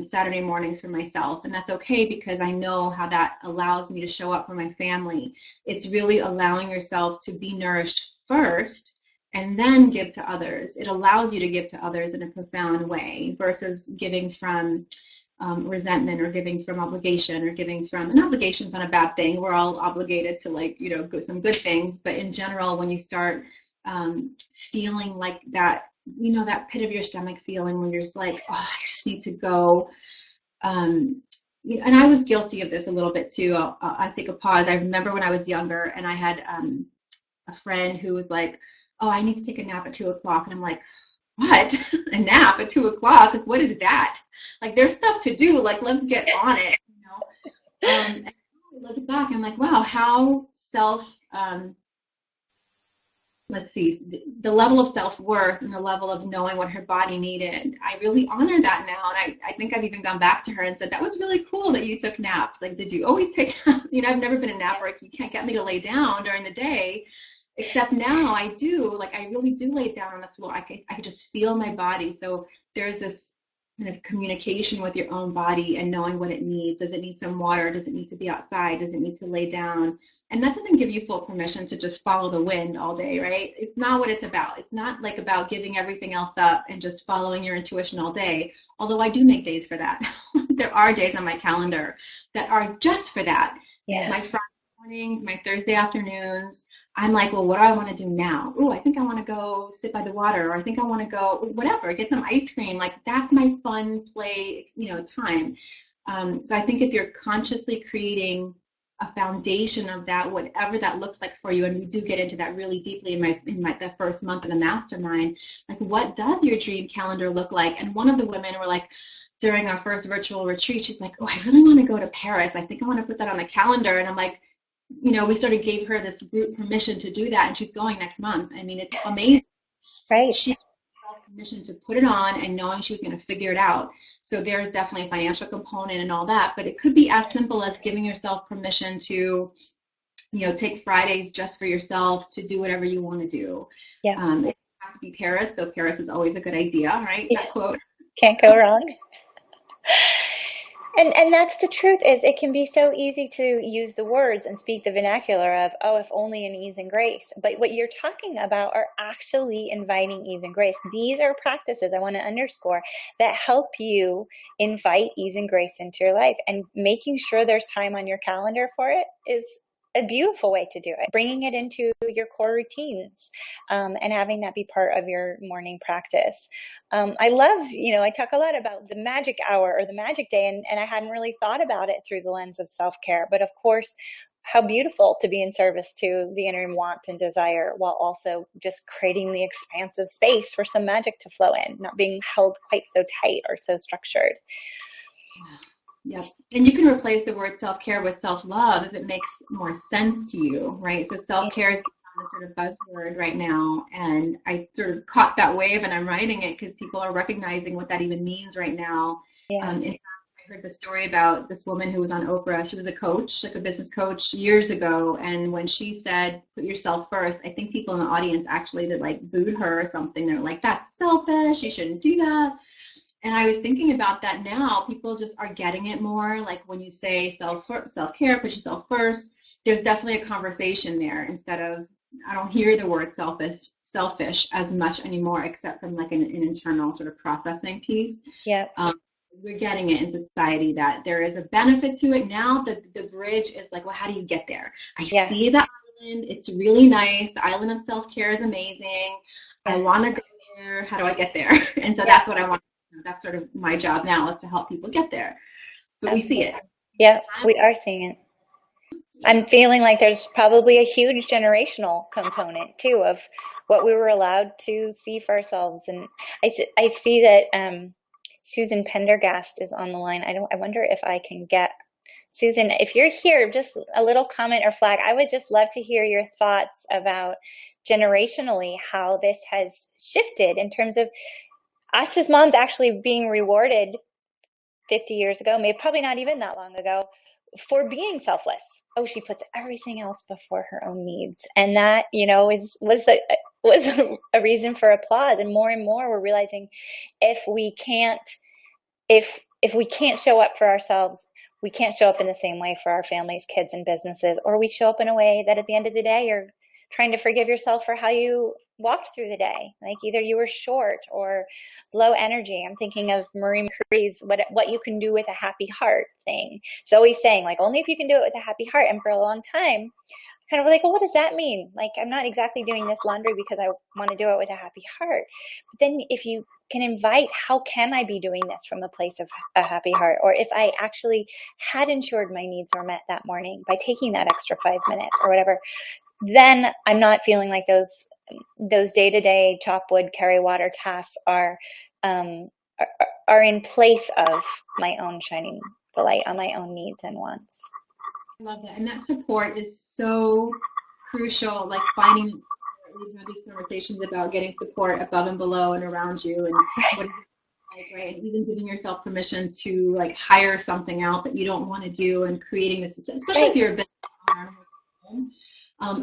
Saturday mornings for myself, and that's okay because I know how that allows me to show up for my family. It's really allowing yourself to be nourished first and then give to others. It allows you to give to others in a profound way versus giving from resentment or giving from obligation or giving from, and obligation's not a bad thing. We're all obligated to go some good things, but in general, when you start feeling like that, that pit of your stomach feeling when you're just like, oh, I just need to go. And I was guilty of this a little bit too. I'll take a pause. I remember when I was younger and I had a friend who was like, oh, I need to take a nap at 2 o'clock. And I'm like, what? A nap at 2 o'clock? Like, what is that? Like, there's stuff to do. Like, let's get on it, And I look back, I'm like, wow, how let's see, the level of self-worth and the level of knowing what her body needed. I really honor that now. And I think I've even gone back to her and said, that was really cool that you took naps. Like, did you always take naps? I've never been a napper. You can't get me to lay down during the day. Except now I do, like I really do lay down on the floor. I could just feel my body. So there's this kind of communication with your own body and knowing what it needs. Does it need some water? Does it need to be outside? Does it need to lay down? And that doesn't give you full permission to just follow the wind all day, right? It's not what it's about. It's not like about giving everything else up and just following your intuition all day. Although I do make days for that. There are days on my calendar that are just for that. Yeah. My Friday mornings, my Thursday afternoons, I'm like, well, what do I want to do now? Oh, I think I want to go sit by the water, or I think I want to go whatever, get some ice cream. Like that's my fun play, time. So I think if you're consciously creating a foundation of that, whatever that looks like for you, and we do get into that really deeply in the first month of the mastermind, like what does your dream calendar look like? And one of the women were like, during our first virtual retreat, she's like, oh, I really want to go to Paris. I think I want to put that on the calendar. And I'm like, we sort of gave her this group permission to do that, and she's going next month. I mean, it's amazing. Right. She had permission to put it on and knowing she was going to figure it out. So there's definitely a financial component and all that, but it could be as simple as giving yourself permission to, take Fridays just for yourself to do whatever you want to do. Yeah. It doesn't have to be Paris, though Paris is always a good idea, right? Yeah. That quote. Can't go wrong. And that's the truth, is it can be so easy to use the words and speak the vernacular of, oh, if only in ease and grace. But what you're talking about are actually inviting ease and grace. These are practices, I want to underscore, that help you invite ease and grace into your life. And making sure there's time on your calendar for it is a beautiful way to do it. Bringing it into your core routines and having that be part of your morning practice. I love, I talk a lot about the magic hour or the magic day, and I hadn't really thought about it through the lens of self-care. But of course, how beautiful to be in service to the inner want and desire while also just creating the expansive space for some magic to flow in, not being held quite so tight or so structured. Yep. And you can replace the word self-care with self-love if it makes more sense to you, right? So self-care is the sort of buzzword right now, and I sort of caught that wave and I'm writing it because people are recognizing what that even means right now. Yeah. In fact, I heard the story about this woman who was on Oprah. She was a coach, like a business coach years ago, and when she said, put yourself first, I think people in the audience actually did like booed her or something. They're like, that's selfish, you shouldn't do that. And I was thinking about that now. People just are getting it more. Like when you say self-care, put yourself first, there's definitely a conversation there instead of, I don't hear the word selfish as much anymore, except from like an internal sort of processing piece. Yeah. We're getting it in society that there is a benefit to it. Now the bridge is like, well, how do you get there? I see the island. It's really nice. The island of self-care is amazing. I Yeah. want to go there. How do I get there? And so Yeah. that's what I want. That's sort of my job now, is to help people get there. But we see Absolutely. it. Yeah, we are seeing it. I'm feeling like there's probably a huge generational component too of what we were allowed to see for ourselves. And I see that Susan Pendergast is on the line. I wonder if I can get Susan, if you're here, just a little comment or flag. I would just love to hear your thoughts about generationally how this has shifted in terms of us as moms actually being rewarded 50 years ago, maybe probably not even that long ago, for being selfless. Oh, she puts everything else before her own needs. And that, was a reason for applause. And more we're realizing if we can't if we can't show up for ourselves, we can't show up in the same way for our families, kids, and businesses, or we show up in a way that at the end of the day you're trying to forgive yourself for how you walked through the day. Like either you were short or low energy. I'm thinking of Marie Curie's what you can do with a happy heart thing. She's always saying like only if you can do it with a happy heart. And for a long time, kind of like, well, what does that mean? Like, I'm not exactly doing this laundry because I want to do it with a happy heart. But then if you can invite, how can I be doing this from a place of a happy heart? Or if I actually had ensured my needs were met that morning by taking that extra 5 minutes or whatever, then I'm not feeling like those day-to-day chop wood, carry water tasks um, are, are in place of my own shining the light on my own needs and wants. I love that. And that support is so crucial, like finding, we've had these conversations about getting support above and below and around you and what is it like, right? And even giving yourself permission to like hire something out that you don't want to do and creating this, especially Right, if you're a business owner.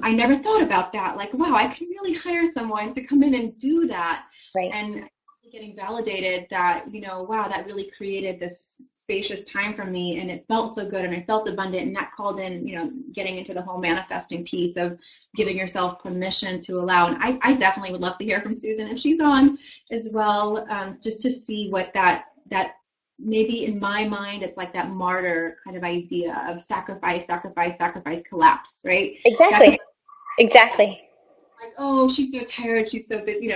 I never thought about that. Like, wow, I can really hire someone to come in and do that. right. And getting validated that, wow, that really created this spacious time for me and it felt so good and I felt abundant, and that called in, getting into the whole manifesting piece of giving yourself permission to allow. And I definitely would love to hear from Susan if she's on as well, just to see what that maybe in my mind, it's like that martyr kind of idea of sacrifice, sacrifice, sacrifice, collapse, right? Exactly. Exactly. Like, oh, she's so tired, she's so busy,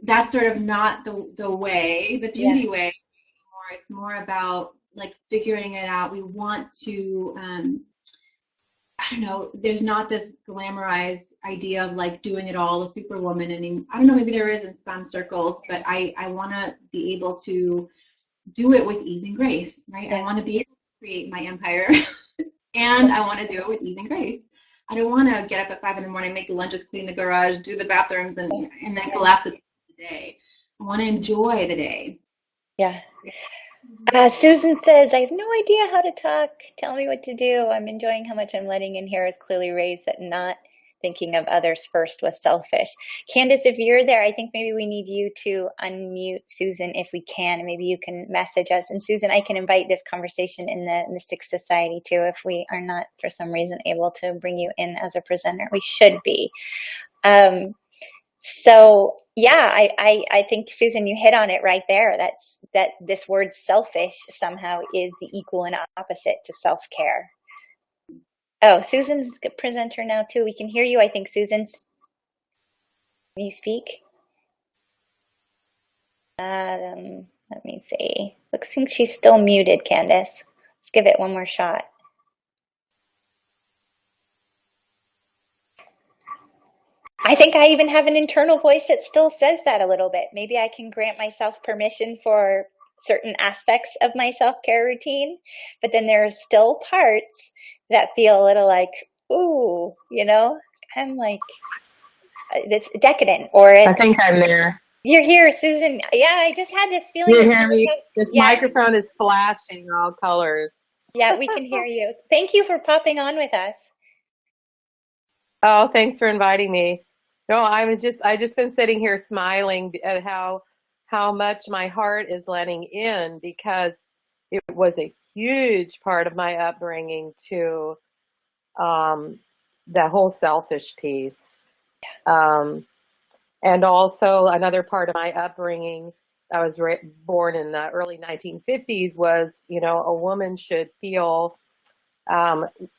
that's sort of not the way, the Yeah. beauty way anymore. It's more about like figuring it out. We want to, I don't know, there's not this glamorized idea of like doing it all, a superwoman. And I don't know, maybe there is in some circles, but I want to be able to do it with ease and grace, right? I Yeah. want to be able to create my empire and I want to do it with ease and grace. I don't want to get up at 5 in the morning, make the lunches, clean the garage, do the bathrooms, and then collapse at the end of the day. I want to enjoy the day. Yeah. Susan says, I have no idea how to talk. Tell me what to do. I'm enjoying how much I'm letting in here is clearly raised that not thinking of others first was selfish. Candace, if you're there, I think maybe we need you to unmute Susan if we can. Maybe you can message us. And Susan, I can invite this conversation in the Mystic Society too if we are not for some reason able to bring you in as a presenter. We should be. So yeah, I think Susan, you hit on it right there. That this word selfish somehow is the equal and opposite to self-care. Oh, Susan's a presenter now too. We can hear you. I think Susan's. Can you speak? Let me see. Looks like she's still muted, Candace. Let's give it one more shot. I think I even have an internal voice that still says that a little bit. Maybe I can grant myself permission for certain aspects of my self-care routine, but then there are still parts that feel a little like, ooh, I'm like, it's decadent or I it's, think I'm there. you're here, Susan. Yeah, I just had this feeling You that, hear me? This yeah, microphone is flashing all colors. yeah, we can hear you. Thank you for popping on with us. Oh, thanks for inviting me. No, I just been sitting here smiling at how much my heart is letting in, because it was a huge part of my upbringing to um, that whole selfish piece. Um, and also another part of my upbringing, I was born in the early 1950s, was, a woman should feel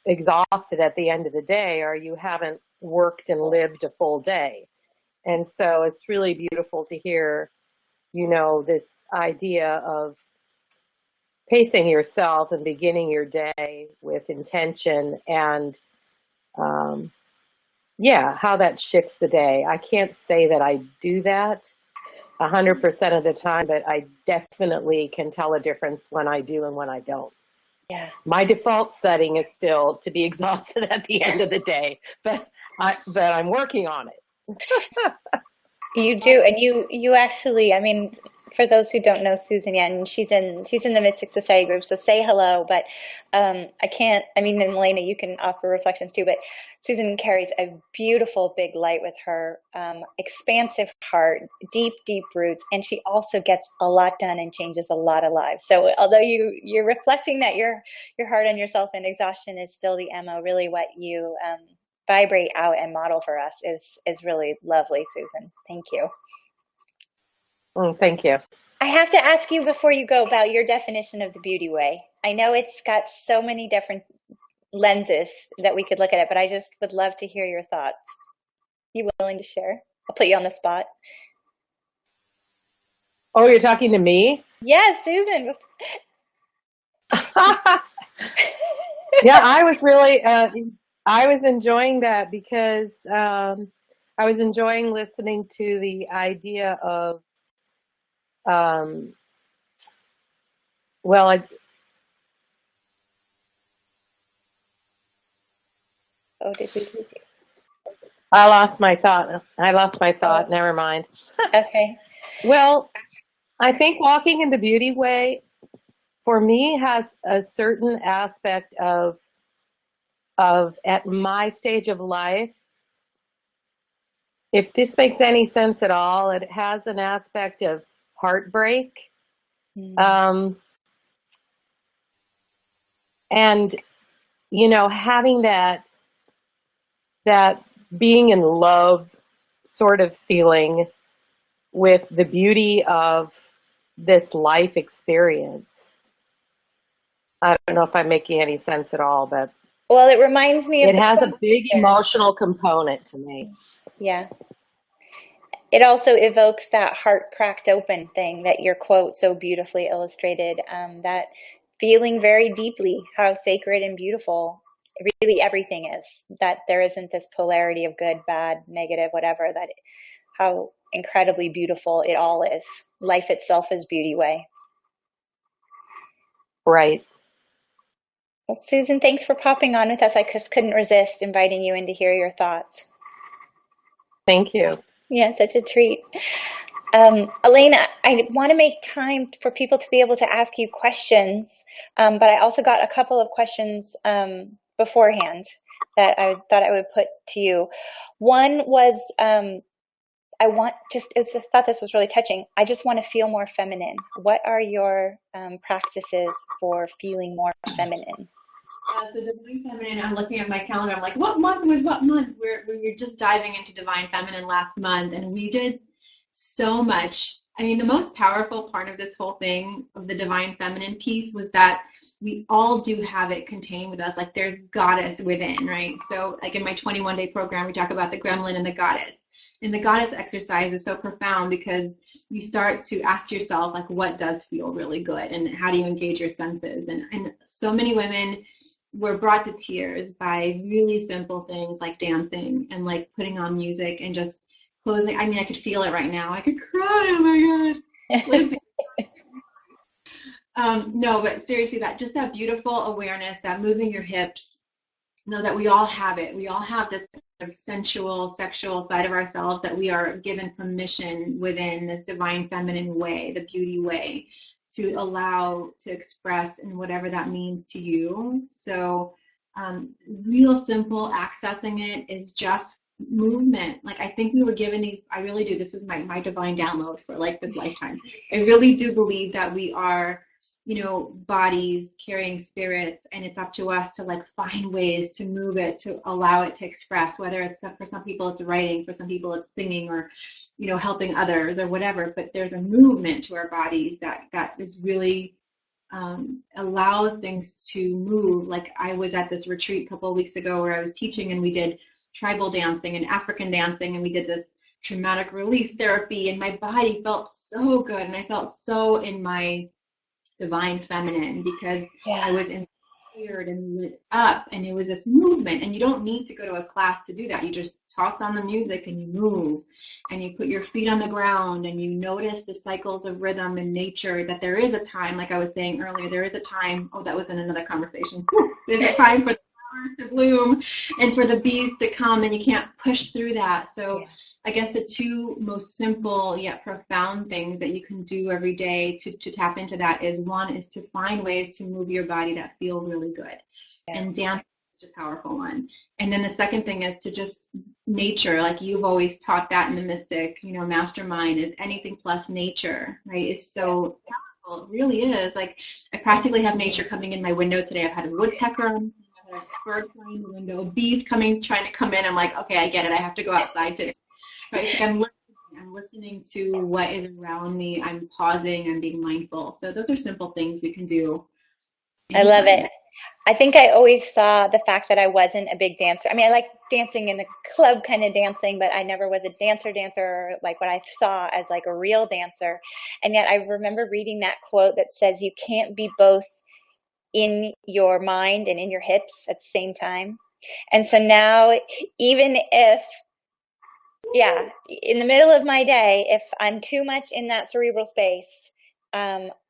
exhausted at the end of the day, or you haven't worked and lived a full day. And so it's really beautiful to hear, this idea of pacing yourself and beginning your day with intention and, how that shifts the day. I can't say that I do that 100% of the time, but I definitely can tell a difference when I do and when I don't. Yeah. My default setting is still to be exhausted at the end of the day, but I'm working on it. You do, and you actually, I mean, for those who don't know Susan yet, and she's in the Mystic Society group, so say hello. But I can't. I mean, and Elena, you can offer reflections too. But Susan carries a beautiful big light with her, expansive heart, deep, deep roots, and she also gets a lot done and changes a lot of lives. So although you're reflecting that your heart on yourself and exhaustion is still the MO, really what you vibrate out and model for us is really lovely, Susan. Thank you. Thank you. I have to ask you before you go about your definition of the beauty way. I know it's got so many different lenses that we could look at it, but I just would love to hear your thoughts. You willing to share? I'll put you on the spot. Oh, you're talking to me? Yes, Susan. Yeah, I was really, I was enjoying that because I was enjoying listening to the idea of, well, Oh, did we? I lost my thought. Oh, Never mind. okay. Well, I think walking in the beauty way for me has a certain aspect of at my stage of life, if this makes any sense at all, it has an aspect of heartbreak. Mm. And having that being in love sort of feeling with the beauty of this life experience. I don't know if I'm making any sense at all, but Well, it reminds me of it the has a quote big there. emotional component to me. Yeah. It also evokes that heart cracked open thing that your quote so beautifully illustrated, that feeling very deeply how sacred and beautiful really everything is, that there isn't this polarity of good, bad, negative, whatever, that how incredibly beautiful it all is. Life itself is beauty way. Right. Well, Susan, thanks for popping on with us. I just couldn't resist inviting you in to hear your thoughts. Thank you. Yeah, such a treat. Elena, I want to make time for people to be able to ask you questions, but I also got a couple of questions beforehand that I thought I would put to you. One was, I thought this was really touching. I just want to feel more feminine. What are your practices for feeling more feminine? The Divine Feminine, I'm looking at my calendar. I'm like, what month was what month? We were just diving into Divine Feminine last month, and we did so much. I mean, the most powerful part of this whole thing of the Divine Feminine piece was that we all do have it contained with us. Like there's goddess within, right? So like in my 21-day program, we talk about the gremlin and the goddess. And the goddess exercise is so profound because you start to ask yourself, like, what does feel really good? And how do you engage your senses? And so many women were brought to tears by really simple things like dancing and like putting on music and just closing. I mean, I could feel it right now. I could cry. Oh my God. No, but seriously, that beautiful awareness, that moving your hips, know that we all have it. We all have this kind of sensual, sexual side of ourselves that we are given permission within this divine feminine way, the beauty way, to allow to express in whatever that means to you. So real simple accessing it is just movement. Like I think we were given these, I really do, this is my divine download for like this lifetime. I really do believe that we are, bodies carrying spirits, and it's up to us to like find ways to move it, to allow it to express, whether it's for some people it's writing, for some people it's singing, or helping others or whatever. But there's a movement to our bodies that is really allows things to move. Like I was at this retreat a couple of weeks ago where I was teaching, and we did tribal dancing and African dancing, and we did this traumatic release therapy, and my body felt so good, and I felt so in my divine feminine because I was inspired and lit up, and it was this movement. And you don't need to go to a class to do that. You just toss on the music and you move, and you put your feet on the ground, and you notice the cycles of rhythm in nature, that there is a time, like I was saying earlier, there is a time, oh, that was in another conversation. There's a time for the flowers to bloom and for the bees to come, and you can't push through that. So I guess the two most simple yet profound things that you can do every day to tap into that is, one is to find ways to move your body that feel really good. And dance is a powerful one. And then the second thing is to just nature, like you've always taught that in the Mystic, mastermind is anything plus nature, right? It's so powerful. It really is. Like I practically have nature coming in my window today. I've had a woodpecker on, I've had a bird flying in the window, bees trying to come in. I'm like, okay, I get it. I have to go outside today. Right? It's like I'm listening to what is around me. I'm pausing. I'm being mindful. So those are simple things we can do. I love it. I think I always saw the fact that I wasn't a big dancer. I mean, I like dancing in a club kind of dancing, but I never was a dancer, like what I saw as like a real dancer. And yet I remember reading that quote that says you can't be both in your mind and in your hips at the same time. And so now, even if, in the middle of my day, if I'm too much in that cerebral space,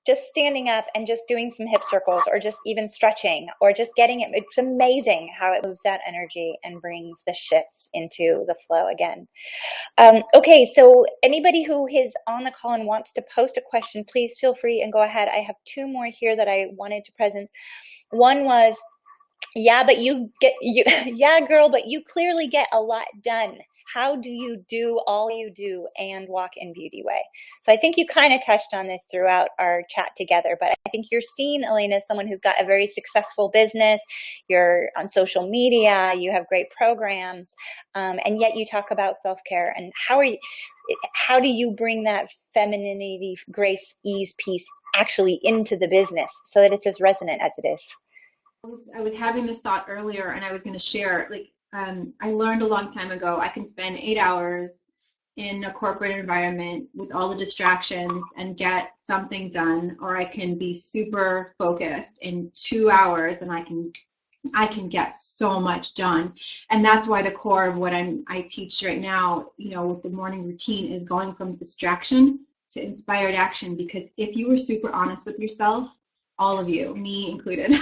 just standing up and just doing some hip circles, or just even stretching, or just getting it. It's amazing how it moves that energy and brings the shifts into the flow again. Okay, so anybody who is on the call and wants to post a question, please feel free and go ahead. I have two more here that I wanted to present. One was, yeah, girl, but you clearly get a lot done. How do you do all you do and walk in Beauty Way? So I think you kind of touched on this throughout our chat together, but I think you're seen, Elena, as someone who's got a very successful business. You're on social media, you have great programs, and yet you talk about self-care. And how do you bring that femininity, grace, ease, peace actually into the business so that it's as resonant as it is? I was having this thought earlier, and I was going to share, I learned a long time ago, I can spend 8 hours in a corporate environment with all the distractions and get something done, or I can be super focused in 2 hours and I can get so much done. And that's why the core of what I teach right now, with the morning routine, is going from distraction to inspired action. Because if you were super honest with yourself, all of you, me included,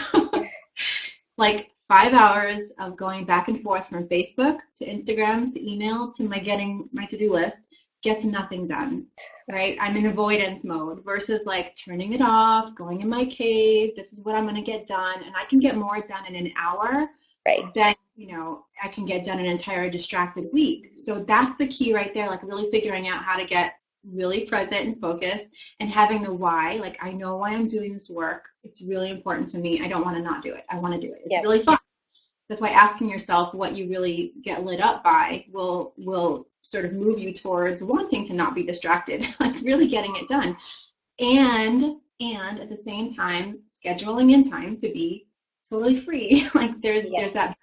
like 5 hours of going back and forth from Facebook to Instagram to email to getting my to-do list gets nothing done, right? I'm in avoidance mode versus like turning it off, going in my cave. This is what I'm going to get done. And I can get more done in an hour than, I can get done an entire distracted week. So that's the key right there, like really figuring out how to get really present and focused, and having the why. Like, I know why I'm doing this work. It's really important to me. I don't want to not do it. I want to do it. It's really fun. That's why asking yourself what you really get lit up by will sort of move you towards wanting to not be distracted, like really getting it done. And at the same time, scheduling in time to be totally free. Like there's that balance.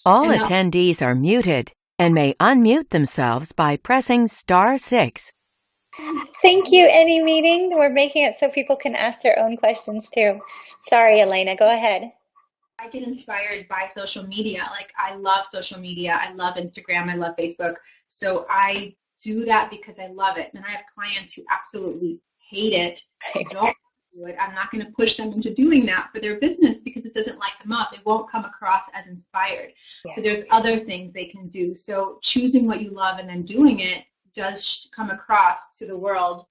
All attendees are muted and may unmute themselves by pressing *6. Thank you, Any Meeting. We're making it so people can ask their own questions too. Sorry, Elena, go ahead. I get inspired by social media. Like, I love social media. I love Instagram. I love Facebook. So I do that because I love it. And I have clients who absolutely hate it. Don't do it. I'm not going to push them into doing that for their business because it doesn't light them up. It won't come across as inspired. So there's other things they can do. So choosing what you love and then doing it does come across to the world.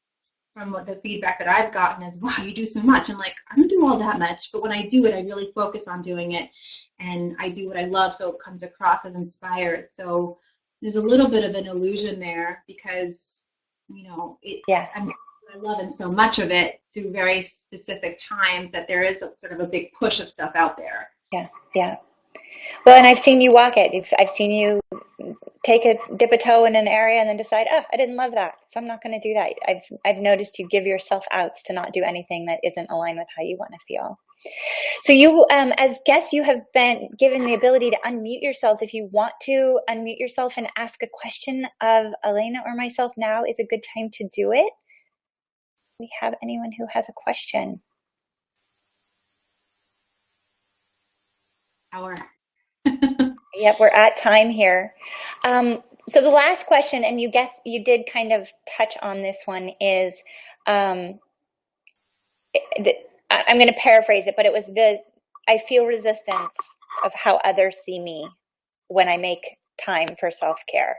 From what the feedback that I've gotten is, wow, you do so much. I'm like, I don't do all that much, but when I do it, I really focus on doing it, and I do what I love, so it comes across as inspired. So there's a little bit of an illusion there because, I'm loving so much of it through very specific times that there is sort of a big push of stuff out there. Yeah. Well, and I've seen you walk it. I've seen you dip a toe in an area and then decide, oh, I didn't love that, so I'm not going to do that. I've noticed you give yourself outs to not do anything that isn't aligned with how you want to feel. So you, as guests, you have been given the ability to unmute yourselves. If you want to unmute yourself and ask a question of Elena or myself, now is a good time to do it. Do we have anyone who has a question? Yep, we're at time here. So the last question, and you did kind of touch on this one, is I'm going to paraphrase it, but it was I feel resistance of how others see me when I make time for self-care.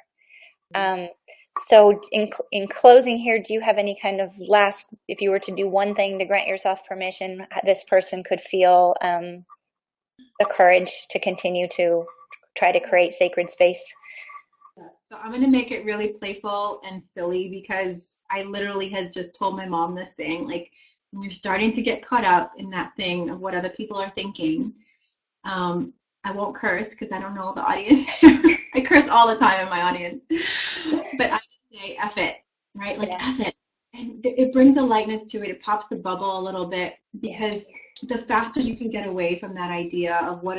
So in closing here, do you have any kind of last, if you were to do one thing to grant yourself permission, this person could feel the courage to continue to try to create sacred space? So I'm going to make it really playful and silly, because I literally had just told my mom this thing, like, when you're starting to get caught up in that thing of what other people are thinking, I won't curse because I don't know the audience. I curse all the time in my audience, but I say F it, right? Like, F it. And it brings a lightness to it. It pops the bubble a little bit, because the faster you can get away from that idea of what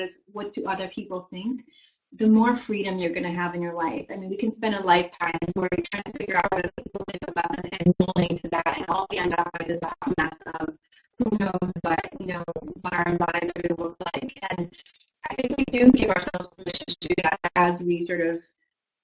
do other people think, the more freedom you're going to have in your life. I mean, we can spend a lifetime where you're trying to figure out what people think of us and willing to that, and all we end up with is a hot mess of who knows what our lives are going to look like. And I think we do give ourselves permission to do that as we sort of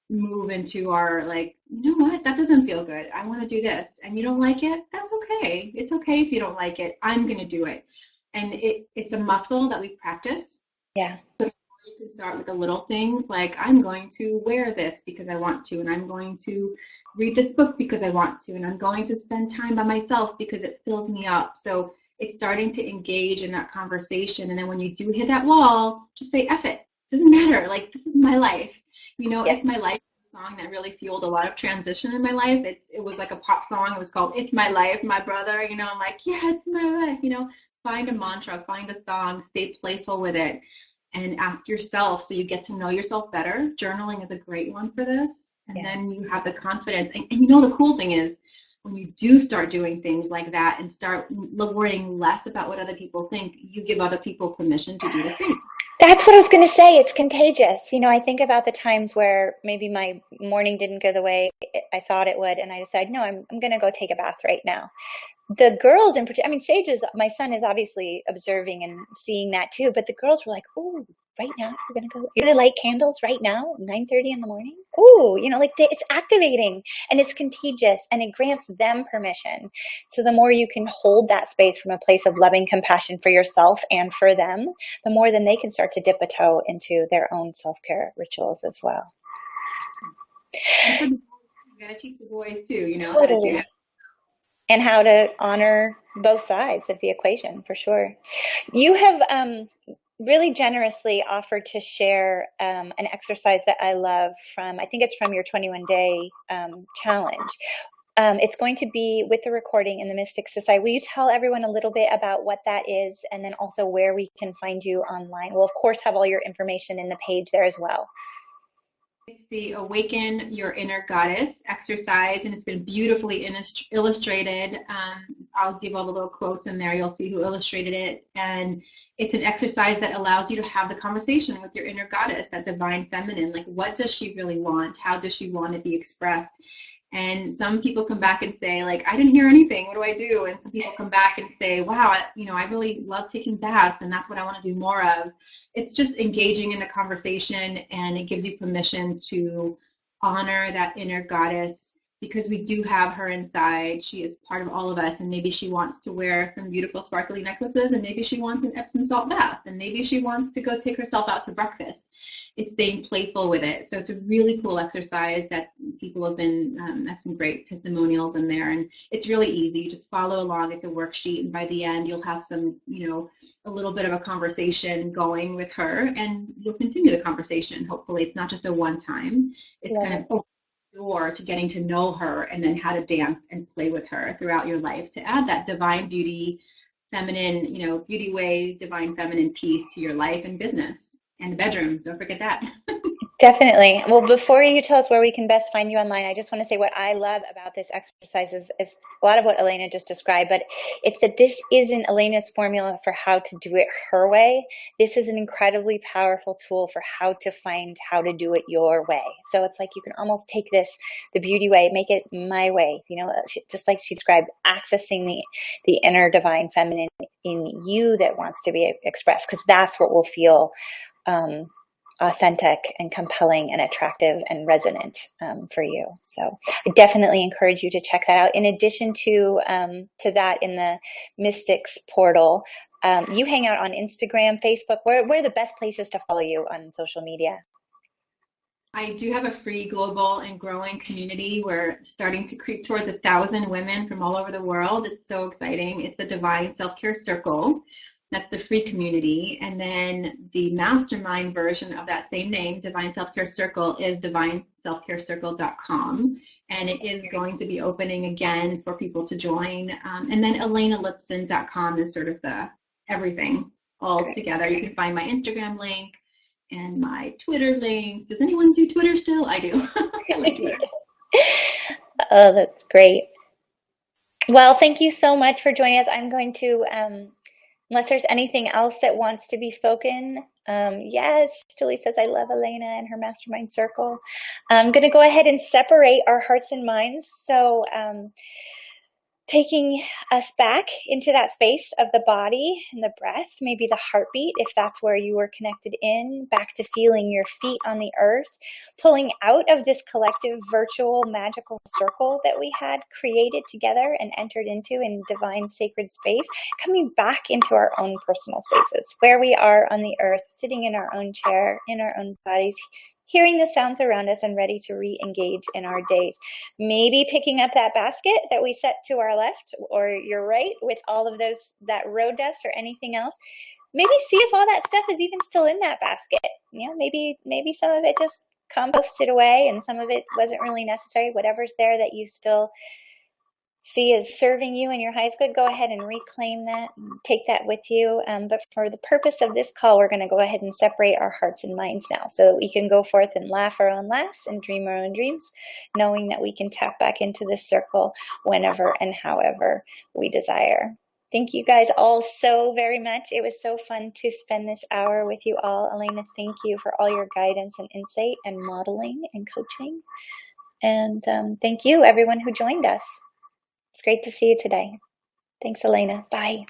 move into our, like, you know what, that doesn't feel good. I want to do this. And you don't like it? That's okay. It's okay if you don't like it. I'm going to do it. And it's a muscle that we practice. Yeah. So you can start with the little things, like, I'm going to wear this because I want to, and I'm going to read this book because I want to, and I'm going to spend time by myself because it fills me up. So it's starting to engage in that conversation. And then when you do hit that wall, just say, F it. Doesn't matter. Like, this is my life. It's my life. Song that really fueled a lot of transition in my life. It was like a pop song. It was called It's My Life, My Brother. I'm like, yeah, it's my life. Find a mantra, find a song, stay playful with it, and ask yourself, so you get to know yourself better. Journaling is a great one for this. And then you have the confidence. And the cool thing is, when you do start doing things like that and start worrying less about what other people think, you give other people permission to do the same. That's what I was going to say. It's contagious. I think about the times where maybe my morning didn't go the way I thought it would, and I decided, no, I'm going to go take a bath right now. The girls in particular, Sage my son is obviously observing and seeing that too, but the girls were like, oh, right now, you're going to light candles right now, 9:30 in the morning? Ooh, it's activating, and it's contagious, and it grants them permission. So the more you can hold that space from a place of loving compassion for yourself and for them, the more then they can start to dip a toe into their own self-care rituals as well. You got to teach the boys too, Totally. how to do that. And how to honor both sides of the equation, for sure. You have really generously offered to share an exercise that I love I think it's from your 21-day challenge. It's going to be with the recording in the Mystic Society. Will you tell everyone a little bit about what that is, and then also where we can find you online? We'll, of course, have all your information in the page there as well. It's the Awaken Your Inner Goddess exercise, and it's been beautifully illustrated. I'll give all the little quotes in there. You'll see who illustrated it. And it's an exercise that allows you to have the conversation with your inner goddess, that divine feminine. Like, what does she really want? How does she want to be expressed? And some people come back and say, like, I didn't hear anything. What do I do? And some people come back and say, wow, I really love taking baths, and that's what I want to do more of. It's just engaging in the conversation, and it gives you permission to honor that inner goddess, because we do have her inside. She is part of all of us, and maybe she wants to wear some beautiful sparkly necklaces, and maybe she wants an Epsom salt bath, and maybe she wants to go take herself out to breakfast. It's staying playful with it. So it's a really cool exercise that people have been, have some great testimonials in there, and it's really easy. You just follow along. It's a worksheet, and by the end you'll have some, a little bit of a conversation going with her, and you'll continue the conversation. Hopefully it's not just a one time. It's kind of door to getting to know her, and then how to dance and play with her throughout your life to add that divine beauty, feminine, beauty way, divine feminine piece to your life and business and the bedroom. Don't forget that. Definitely. Well, before you tell us where we can best find you online, I just want to say what I love about this exercise is a lot of what Elena just described, but it's that this isn't Elena's formula for how to do it her way. This is an incredibly powerful tool for how to find how to do it your way. So it's like you can almost take this, the beauty way, make it my way, just like she described, accessing the inner divine feminine in you that wants to be expressed, because that's what will feel um, authentic and compelling and attractive and resonant for you. So I definitely encourage you to check that out. In addition to that, in the Mystics portal, you hang out on Instagram, Facebook. Where are the best places to follow you on social media? I do have a free global and growing community. We're starting to creep towards 1,000 women from all over the world. It's so exciting. It's the Divine Self-Care Circle. That's the free community. And then the mastermind version of that same name, Divine Self-Care Circle, is divineselfcarecircle.com. And it is going to be opening again for people to join. And then elenalipson.com is sort of the everything all together. You can find my Instagram link and my Twitter link. Does anyone do Twitter still? I do. I like Twitter. Oh, that's great. Well, thank you so much for joining us. I'm going to, unless there's anything else that wants to be spoken. Yes, Julie says, I love Elena and her mastermind circle. I'm going to go ahead and separate our hearts and minds. So taking us back into that space of the body and the breath, maybe the heartbeat, if that's where you were connected in, back to feeling your feet on the earth, pulling out of this collective virtual magical circle that we had created together and entered into in divine sacred space, coming back into our own personal spaces, where we are on the earth, sitting in our own chair, in our own bodies, hearing the sounds around us and ready to re-engage in our days. Maybe picking up that basket that we set to our left or your right with all of that road dust or anything else. Maybe see if all that stuff is even still in that basket. Maybe some of it just composted away and some of it wasn't really necessary. Whatever's there that you still see as serving you and your highest good, go ahead and reclaim that and take that with you. But for the purpose of this call, we're going to go ahead and separate our hearts and minds now so that we can go forth and laugh our own laughs and dream our own dreams, knowing that we can tap back into this circle whenever and however we desire. Thank you guys all so very much. It was so fun to spend this hour with you all. Elena, thank you for all your guidance and insight and modeling and coaching. And thank you, everyone who joined us. It's great to see you today. Thanks, Elena. Bye.